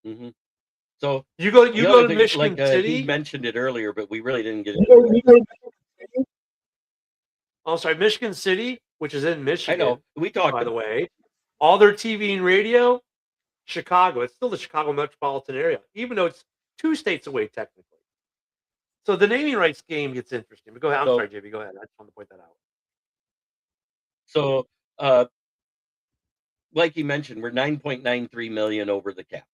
Hmm. So You go the to other thing, Michigan he City. mentioned it earlier, but we really didn't get into it. Oh, sorry, Michigan City, which is in I Michigan, know. We talked by the about way. All their TV and radio, Chicago. It's still the Chicago metropolitan area, even though it's 2 states away technically. So the naming rights game gets interesting. But go ahead. I'm So- sorry, JB. Go ahead. I just wanted to point that out. So, like you mentioned, we're 9.93 million over the cap.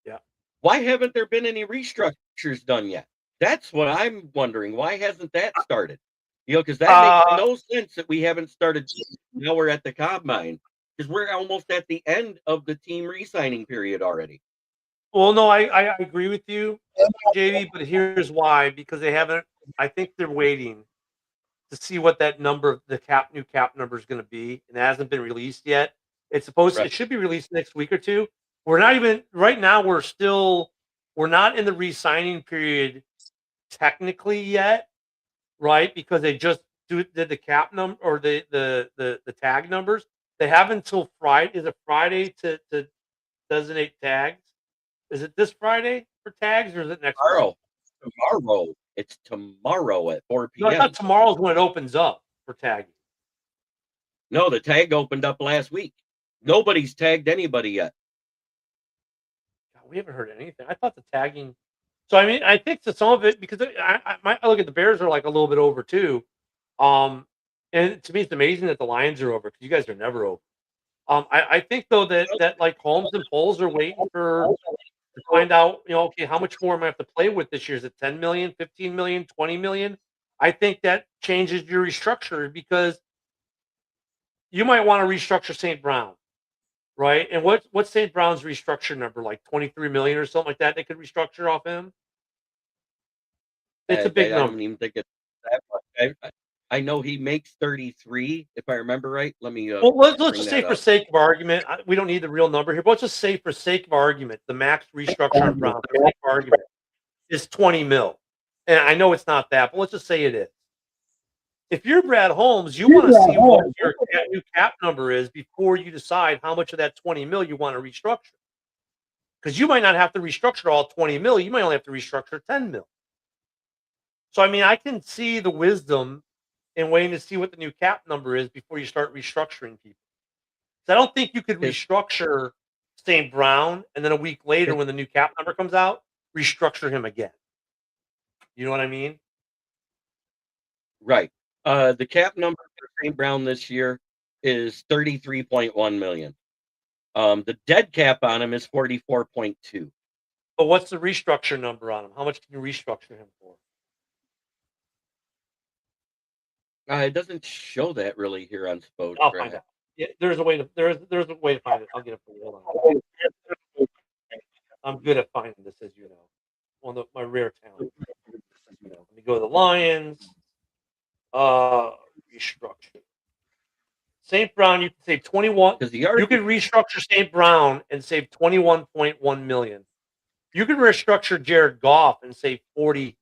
Yeah. Why haven't there been any restructures done yet? That's what I'm wondering. Why hasn't that started? Because that makes no sense that we haven't started. Now we're at the combine because we're almost at the end of the team re-signing period already. Well, no, I agree with you, JB, but here's why. Because they haven't. I think they're waiting to see what that number, the new cap number is going to be, and it hasn't been released yet. It's supposed to, Right. it should be released next week or two. We're not even right now. We're not in the re-signing period technically yet, right? Because they just did the cap number or the tag numbers. They have until Friday. Is it Friday to designate tags? Is it this Friday for tags or is it next Friday? Tomorrow. It's tomorrow at 4 No, I p.m. thought tomorrow's when it opens up for tagging. No, the tag opened up last week. Nobody's tagged anybody yet. God, we haven't heard anything. I thought the tagging. So I mean, I think that some of it because I look at the Bears are like a little bit over too. And to me, it's amazing that the Lions are over because you guys are never over. I think though that like Holmes and Poles are waiting to find out, okay, how much more am I have to play with this year? Is it 10 million, 15 million, 20 million? I think that changes your restructure because you might want to restructure St. Brown, right? And what's St. Brown's restructure number? Like 23 million or something like that they could restructure off him? It's a big I number. don't even think it's that much. I know he makes 33, if I remember right. Let me. Well, let's bring just that say for up. sake of argument, we don't need the real number here, but let's just say for sake of argument, the max restructure on Brown, for sake of argument, is 20 mil. And I know it's not that, but let's just say it is. If you're Brad Holmes, you want to see what your new cap number is before you decide how much of that 20 mil you want to restructure. Because you might not have to restructure all 20 mil. You might only have to restructure 10 mil. So, I mean, I can see the wisdom in waiting to see what the new cap number is before you start restructuring people. So I don't think you could restructure St. Brown and then a week later when the new cap number comes out, restructure him again. You know what I mean? Right. The cap number for St. Brown this year is 33.1 million. The dead cap on him is 44.2. But what's the restructure number on him? How much can you restructure him for? It doesn't show that really here on Spode. I'll find out. Yeah, there's a way to find it. I'll get it for you. Hold on. I'm good at finding this, as you know. One of my rare talents. Let me go to the Lions. Restructure. St. Brown, you can save 21. You can restructure St. Brown and save 21.1 million. You can restructure Jared Goff and save 40,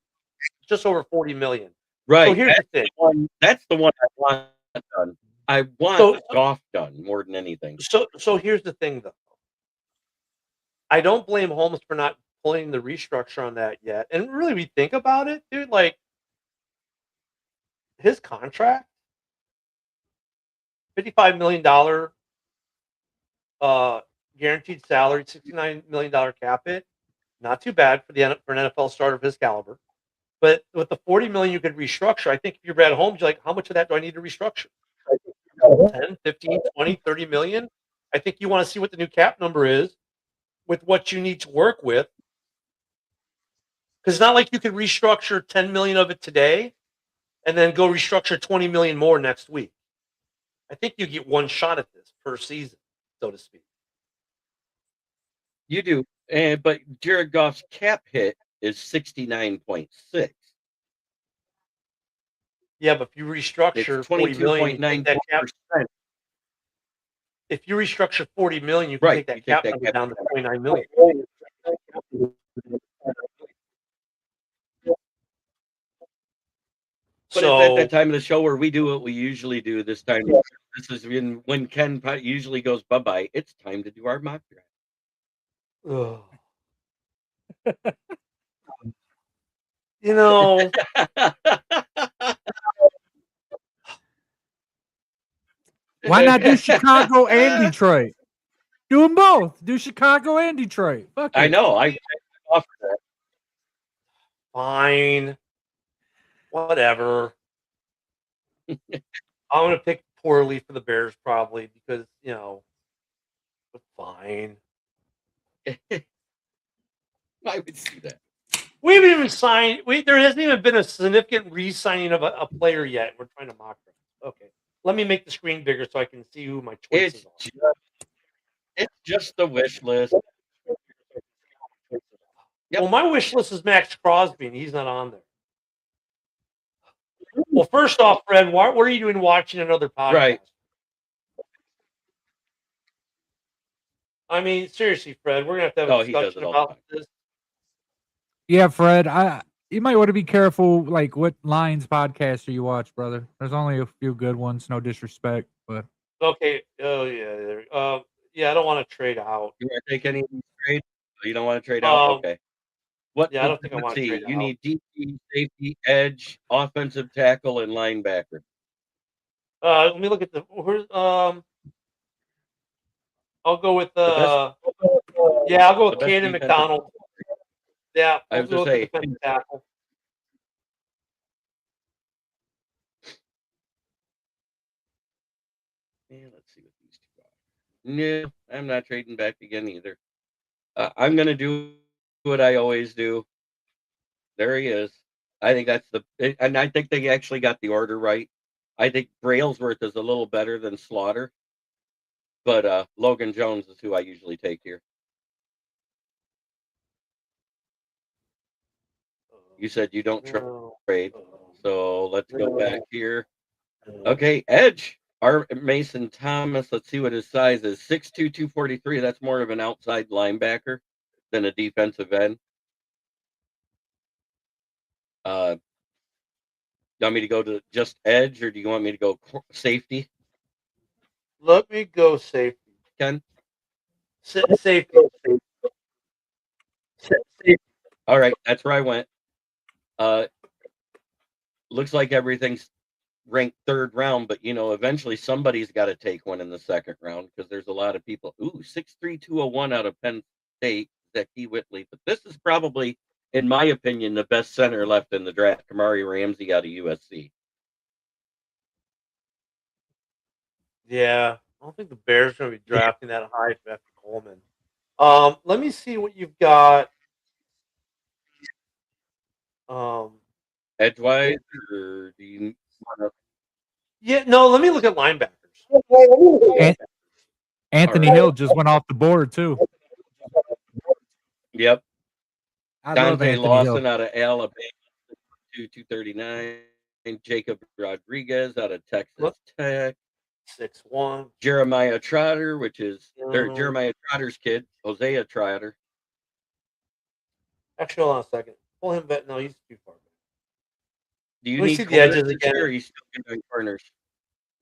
just over 40 million. Right. So here's the thing. That's the one I want done. I want Goff done more than anything. So here's the thing, though. I don't blame Holmes for not pulling the restructure on that yet. And really, we think about it, dude. Like his contract, $55 million guaranteed salary, $69 million cap hit. Not too bad for an NFL starter of his caliber. But with the 40 million you could restructure, I think if you're Brad Holmes, you're like, how much of that do I need to restructure? 10, 15, 20, 30 million? I think you want to see what the new cap number is with what you need to work with. Because it's not like you could restructure 10 million of it today and then go restructure 20 million more next week. I think you get one shot at this per season, so to speak. You do. But Jared Goff's cap hit is 69.6. Yeah, but if you restructure 40 million, that cap, if you restructure 40 million, you can take that cap number down to 29 million. But it's at that time of the show where we do what we usually do this time. This is when Ken usually goes bye-bye. It's time to do our mock draft. You know, why not do Chicago and Detroit? Do them both. Do Chicago and Detroit. Fuck it. I know. I offer that. Fine. Whatever. I'm going to pick poorly for the Bears probably because, you know, but fine. I would see that. We haven't even signed. There hasn't even been a significant re-signing of a player yet. We're trying to mock them. Okay. Let me make the screen bigger so I can see who my choices are. It's just a wish list. Yep. Well, my wish list is Max Crosby, and he's not on there. Well, first off, Fred, what are you doing watching another podcast? Right. I mean, seriously, Fred, we're going to have a discussion about this. Yeah, Fred, you might want to be careful, like, what Lions podcast you watch, brother. There's only a few good ones, no disrespect, but... Okay. Oh, yeah. Yeah, I don't want to trade out. You want to take any of these trades? You don't want to trade out? Okay. What? Yeah, I don't think I want to trade out. You need DP, safety, edge, offensive tackle, and linebacker. Let me look at I'll go with I'll go with Cannon McDonald. Yeah, I was going to say tackle. Yeah, let's see what these two are. No, I'm not trading back again either. I'm going to do what I always do. There he is. I think and I think they actually got the order right. I think Brailsworth is a little better than Slaughter, but Logan Jones is who I usually take here. You said you don't No. trade. So let's go back here. Okay, edge. Our Mason Thomas, let's see what his size is. 6'2", 243. That's more of an outside linebacker than a defensive end. You want me to go to just edge, or do you want me to go safety? Let me go safety. Ken? Safety. All right, that's where I went. Looks like everything's ranked third round, but eventually somebody's got to take one in the second round because there's a lot of people. Ooh, 6'3", 201 out of Penn State, Zeki Whitley. But this is probably, in my opinion, the best center left in the draft. Kamari Ramsey out of USC. Yeah, I don't think the Bears are going to be drafting that high for F. Coleman. Let me see what you've got. Edgewise, or do you want to? Yeah, no. Let me look at linebackers. Anthony All right. Hill just went off the board too. Yep. I love Dante Anthony Lawson Hill. out of Alabama, 239. Jacob Rodriguez out of Texas Tech. 6'1". Jeremiah Trotter, which is Jeremiah Trotter's kid, Hosea Trotter. Actually, hold on a second. Pull him back. No, he's too far back. Do you Let me need see the edges corners again. Or are you still doing corners?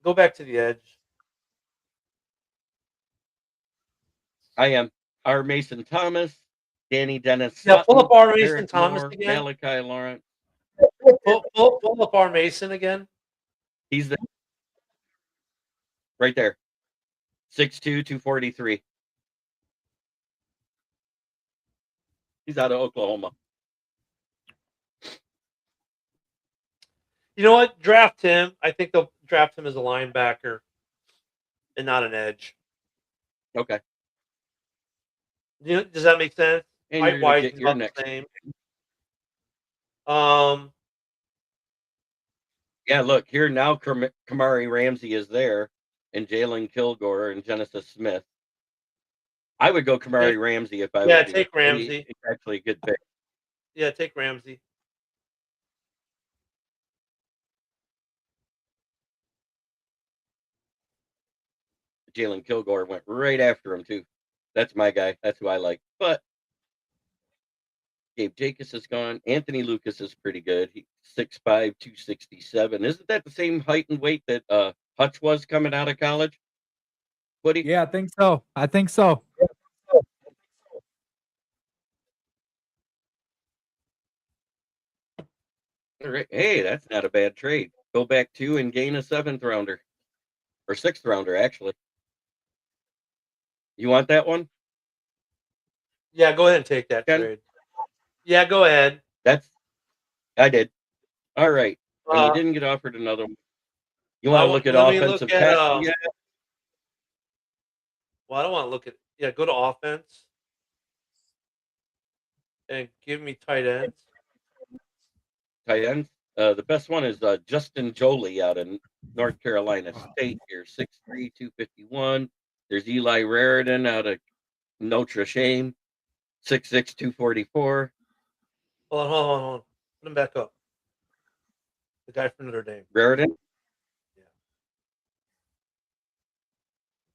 Go back to the edge. I am. R. Mason Thomas, Danny Dennis. Yeah, pull up R. Mason Eric Thomas Moore, again. Malachi Lawrence. Pull up R. Mason again. He's there. Right there. 6'2", 243. He's out of Oklahoma. You know what? Draft him. I think they'll draft him as a linebacker and not an edge. Okay. Does that make sense? And you're gonna get your next. Same. Yeah, look here now. Kamari Ramsey is there, and Jalen Kilgore and Genesis Smith. I would go Kamari Ramsey if I was. Yeah, take Ramsey. It's actually a good pick. Yeah, take Ramsey. Jalen Kilgore went right after him too. That's my guy. That's who I like. But Gabe Jacobs is gone. Anthony Lucas is pretty good. He's 6'5", 267. Isn't that the same height and weight that Hutch was coming out of college? Woody? Yeah, I think so. All right. Hey, that's not a bad trade. Go back 2 and gain a 7th rounder. Or 6th rounder, actually. You want that one? Yeah, go ahead and take that trade. Yeah, go ahead. I did. All right. And you didn't get offered another one. You want to look at offensive tackle? Yeah. Well, I don't want to look at. Yeah, go to offense and give me tight ends. Tight ends. The best one is Justin Jolie out of North Carolina State here, 6'3", 251. There's Eli Raridan out of Notre Dame, 6'6", 244. Hold on. Put him back up. The guy from Notre Dame. Raridan? Yeah.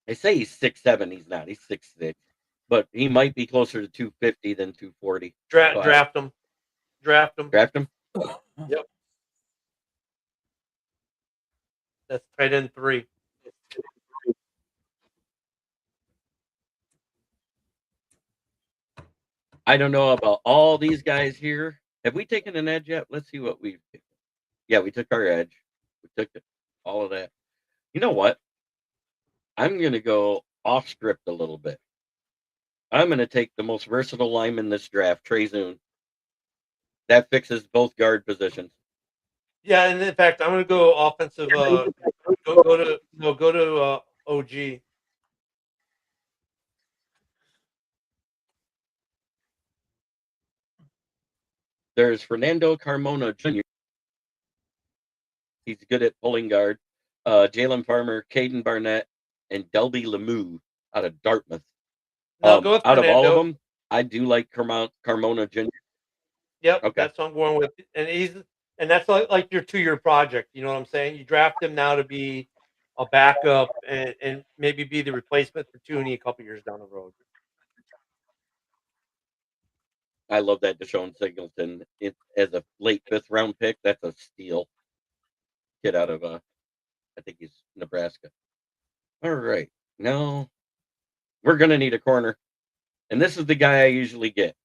They say he's 6'7". He's not. He's 6'6". But he might be closer to 250 than 240. Draft him. Draft him? Yep. That's tight end 3. I don't know about all these guys here. Have we taken an edge yet? Let's see what we've. Yeah, we took our edge. We took all of that. You know what? I'm going to go off script a little bit. I'm going to take the most versatile lineman in this draft, Trey Zune. That fixes both guard positions. Yeah, and in fact, I'm going to go offensive. Go to OG. There's Fernando Carmona Jr. He's good at pulling guard. Jalen Farmer, Caden Barnett, and Delby Lemieux out of Dartmouth. No, go with out Fernando. of all of them, I do like Carmona Jr. Yep, Okay. that's what I'm going with. And that's like your 2-year project. You know what I'm saying? You draft him now to be a backup and maybe be the replacement for Tooney a couple years down the road. I love that Deshaun Singleton as a late 5th round pick. That's a steal. Kid out of I think he's Nebraska. All right, now we're gonna need a corner, and this is the guy I usually get.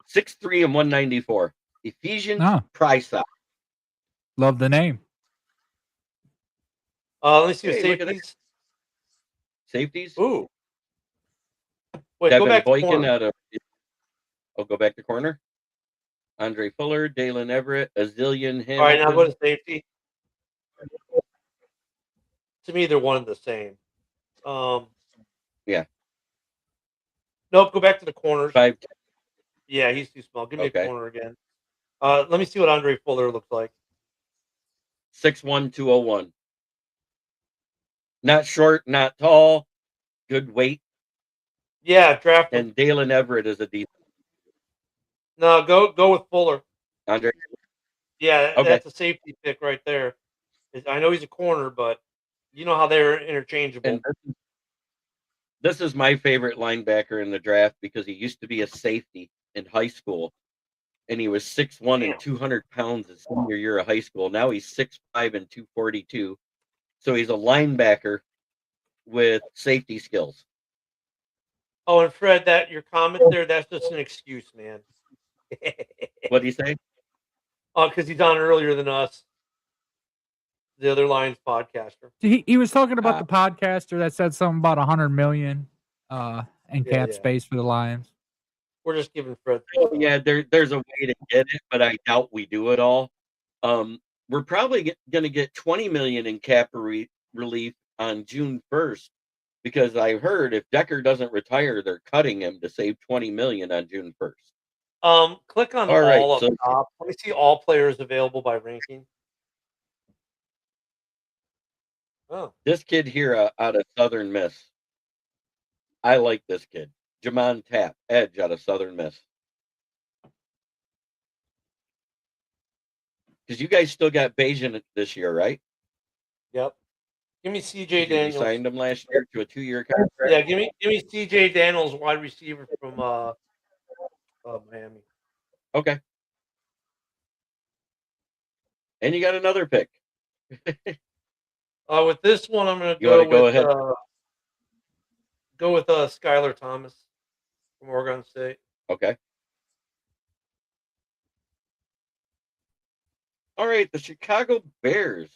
6'3" and 194. Ephesians Price. Love the name. Let me see Hey, the look at that. safeties. Safeties. Ooh. Wait, go Devin back to Boykin corner. out of. I'll go back to corner. Andre Fuller, Dalen Everett, Azillion Hamilton. All right, now go to safety. To me, they're one and the same. Yeah. Nope, go back to the corners. 5'10". Yeah, he's too small. Give me Okay. a corner again. Let me see what Andre Fuller looks like. 6'1", 201. Not short, not tall. Good weight. Yeah, draft him. And Dalen Everett is a decent. No, go with Fuller. Andre. Yeah, Okay. that's a safety pick right there. I know he's a corner, but you know how they're interchangeable. And this is my favorite linebacker in the draft because he used to be a safety in high school, and he was 6'1" and 200 pounds his senior year of high school. Now he's 6'5" and 242. So he's a linebacker with safety skills. Oh, and Fred, that your comment there, that's just an excuse, man. What do you say? Oh, because he's on earlier than us. The other Lions podcaster. He was talking about the podcaster that said something about 100 million in cap space for the Lions. We're just giving Fred. Yeah, there's a way to get it, but I doubt we do it all. We're probably going to get 20 million in cap relief on June 1st because I heard if Decker doesn't retire, they're cutting him to save 20 million on June 1st. Click on all right, up top. Let me see all players available by ranking. Oh, this kid here out of Southern Miss. I like this kid. Jamon Tapp, edge out of Southern Miss. Because you guys still got Bayesian this year, right? Yep. Give me CJ Daniels. You signed him last year to a 2-year contract. Yeah, give me CJ Daniels, wide receiver from Miami. Okay. And you got another pick. With this one, I'm going to go with Skylar Thomas from Oregon State. Okay. All right, the Chicago Bears.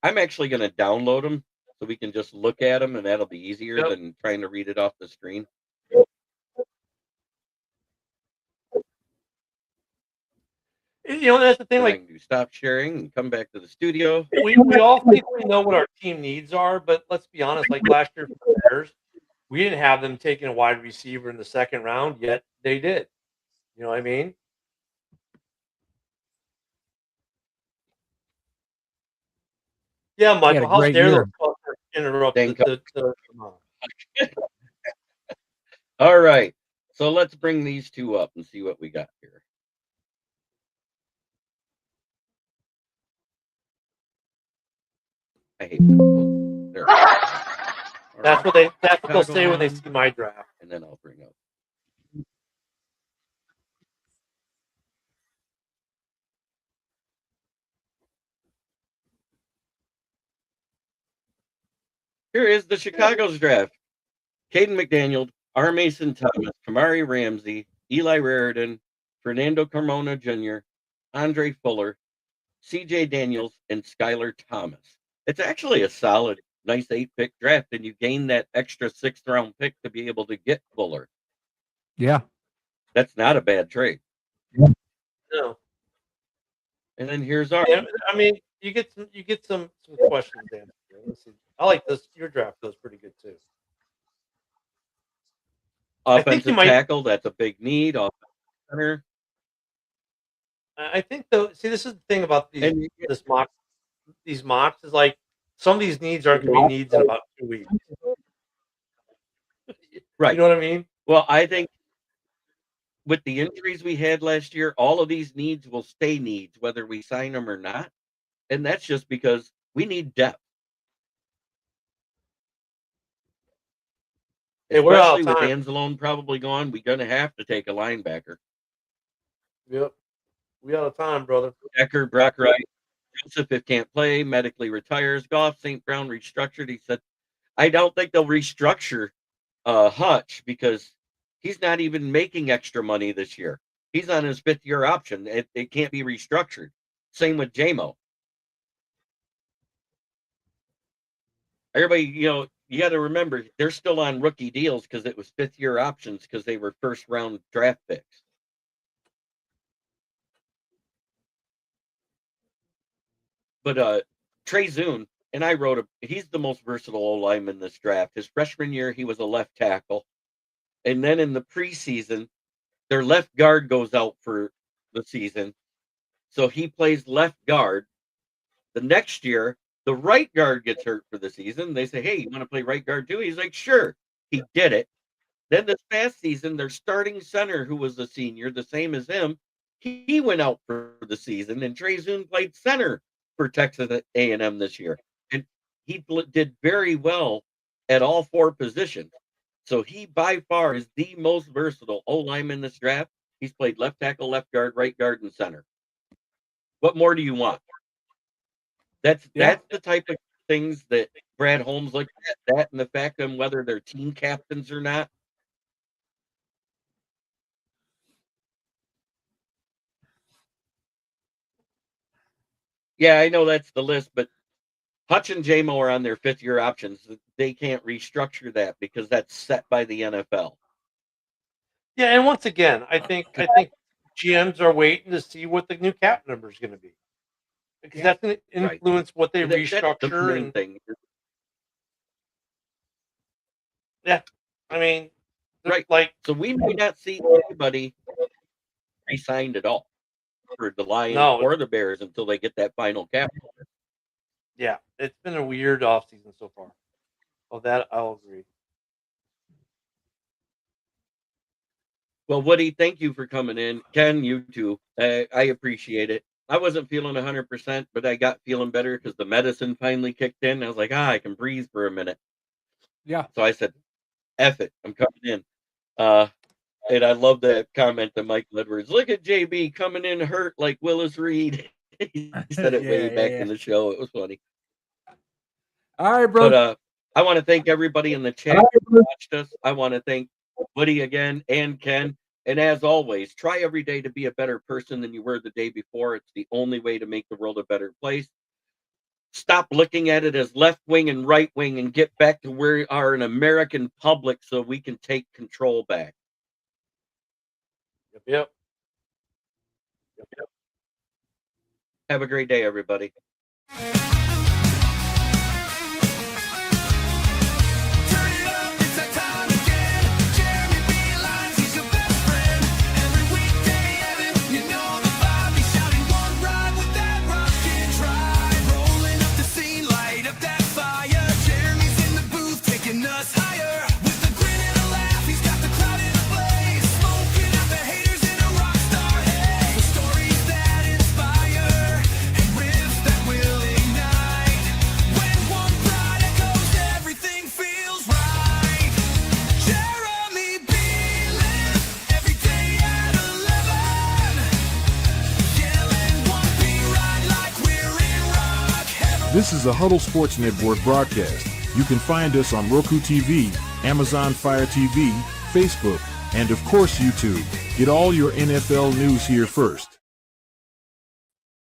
I'm actually going to download them so we can just look at them, and that'll be easier than trying to read it off the screen. You know, that's the thing. Like, stop sharing and come back to the studio. We all think we know what our team needs are, but let's be honest. Like last year for the Bears, we didn't have them taking a wide receiver in the 2nd round, yet they did. You know what I mean? Yeah, Michael. How dare those fuckers interrupt the All right, so let's bring these two up and see what we got here. I hate people. That's what they'll say when they see my draft. And then I'll bring up. Here is the Chicago's draft. Caden McDaniel, R. Mason Thomas, Kamari Ramsey, Eli Raridan, Fernando Carmona Jr., Andre Fuller, C.J. Daniels, and Skylar Thomas. It's actually a solid, nice 8-pick draft, and you gain that extra 6th round pick to be able to get Fuller. Yeah. That's not a bad trade. No. And then here's our. I mean, you get some questions answered. Let's see. I like this. Your draft was pretty good too. Offensive tackle, that's a big need. Offensive center. I think though. See, this is the thing about these mocks is like some of these needs aren't going to be needs in about 2 weeks. Right. You know what I mean? Well, I think with the injuries we had last year, all of these needs will stay needs, whether we sign them or not. And that's just because we need depth. Hey, we're out Especially of with time. Anzalone probably gone, we're going to have to take a linebacker. Yep. We out of time, brother. Decker, Brock Wright, Joseph, if can't play, medically retires. Goff, St. Brown restructured. He said, I don't think they'll restructure Hutch because he's not even making extra money this year. He's on his 5th-year option. It can't be restructured. Same with JMO. Everybody, you got to remember, they're still on rookie deals because it was 5th-year options because they were first-round draft picks. But Trey Zune, and I wrote he's the most versatile O-lineman in this draft. His freshman year, he was a left tackle. And then in the preseason, their left guard goes out for the season. So he plays left guard. The next year, the right guard gets hurt for the season. They say, hey, you want to play right guard too? He's like, sure. He did it. Then this past season, their starting center, who was a senior, the same as him, he went out for the season, and Trey Zune played center for Texas A&M this year. And he did very well at all 4 positions. So he by far is the most versatile O-lineman in this draft. He's played left tackle, left guard, right guard, and center. What more do you want? That's the type of things that Brad Holmes looked at, that and the fact of whether they're team captains or not. Yeah, I know that's the list, but Hutch and JMO are on their 5th-year options. They can't restructure that because that's set by the NFL. Yeah, and once again, I think GMs are waiting to see what the new cap number is going to be, because that's going to influence what they restructure. That's the main thing. Yeah, I mean, right. Like, so we may not see anybody re-signed at all for the Lions or the Bears until they get that final cap. Yeah, it's been a weird offseason so far. Oh, that I'll agree. Well, Woody, thank you for coming in. Ken, you too. I appreciate it. I wasn't feeling 100%, but I got feeling better because the medicine finally kicked in. I was like, I can breathe for a minute. Yeah. So I said, F it, I'm coming in. And I love that comment to Michael Edwards. Look at JB coming in hurt like Willis Reed. He said it way back in the show. It was funny. All right, bro. But I want to thank everybody in the chat who watched us. I want to thank Woody again and Ken. And as always, try every day to be a better person than you were the day before. It's the only way to make the world a better place. Stop looking at it as left wing and right wing and get back to where we are an American public so we can take control back. Yep. Have a great day, everybody. This is a Huddle Sports Network broadcast. You can find us on Roku TV, Amazon Fire TV, Facebook, and of course YouTube. Get all your NFL news here first.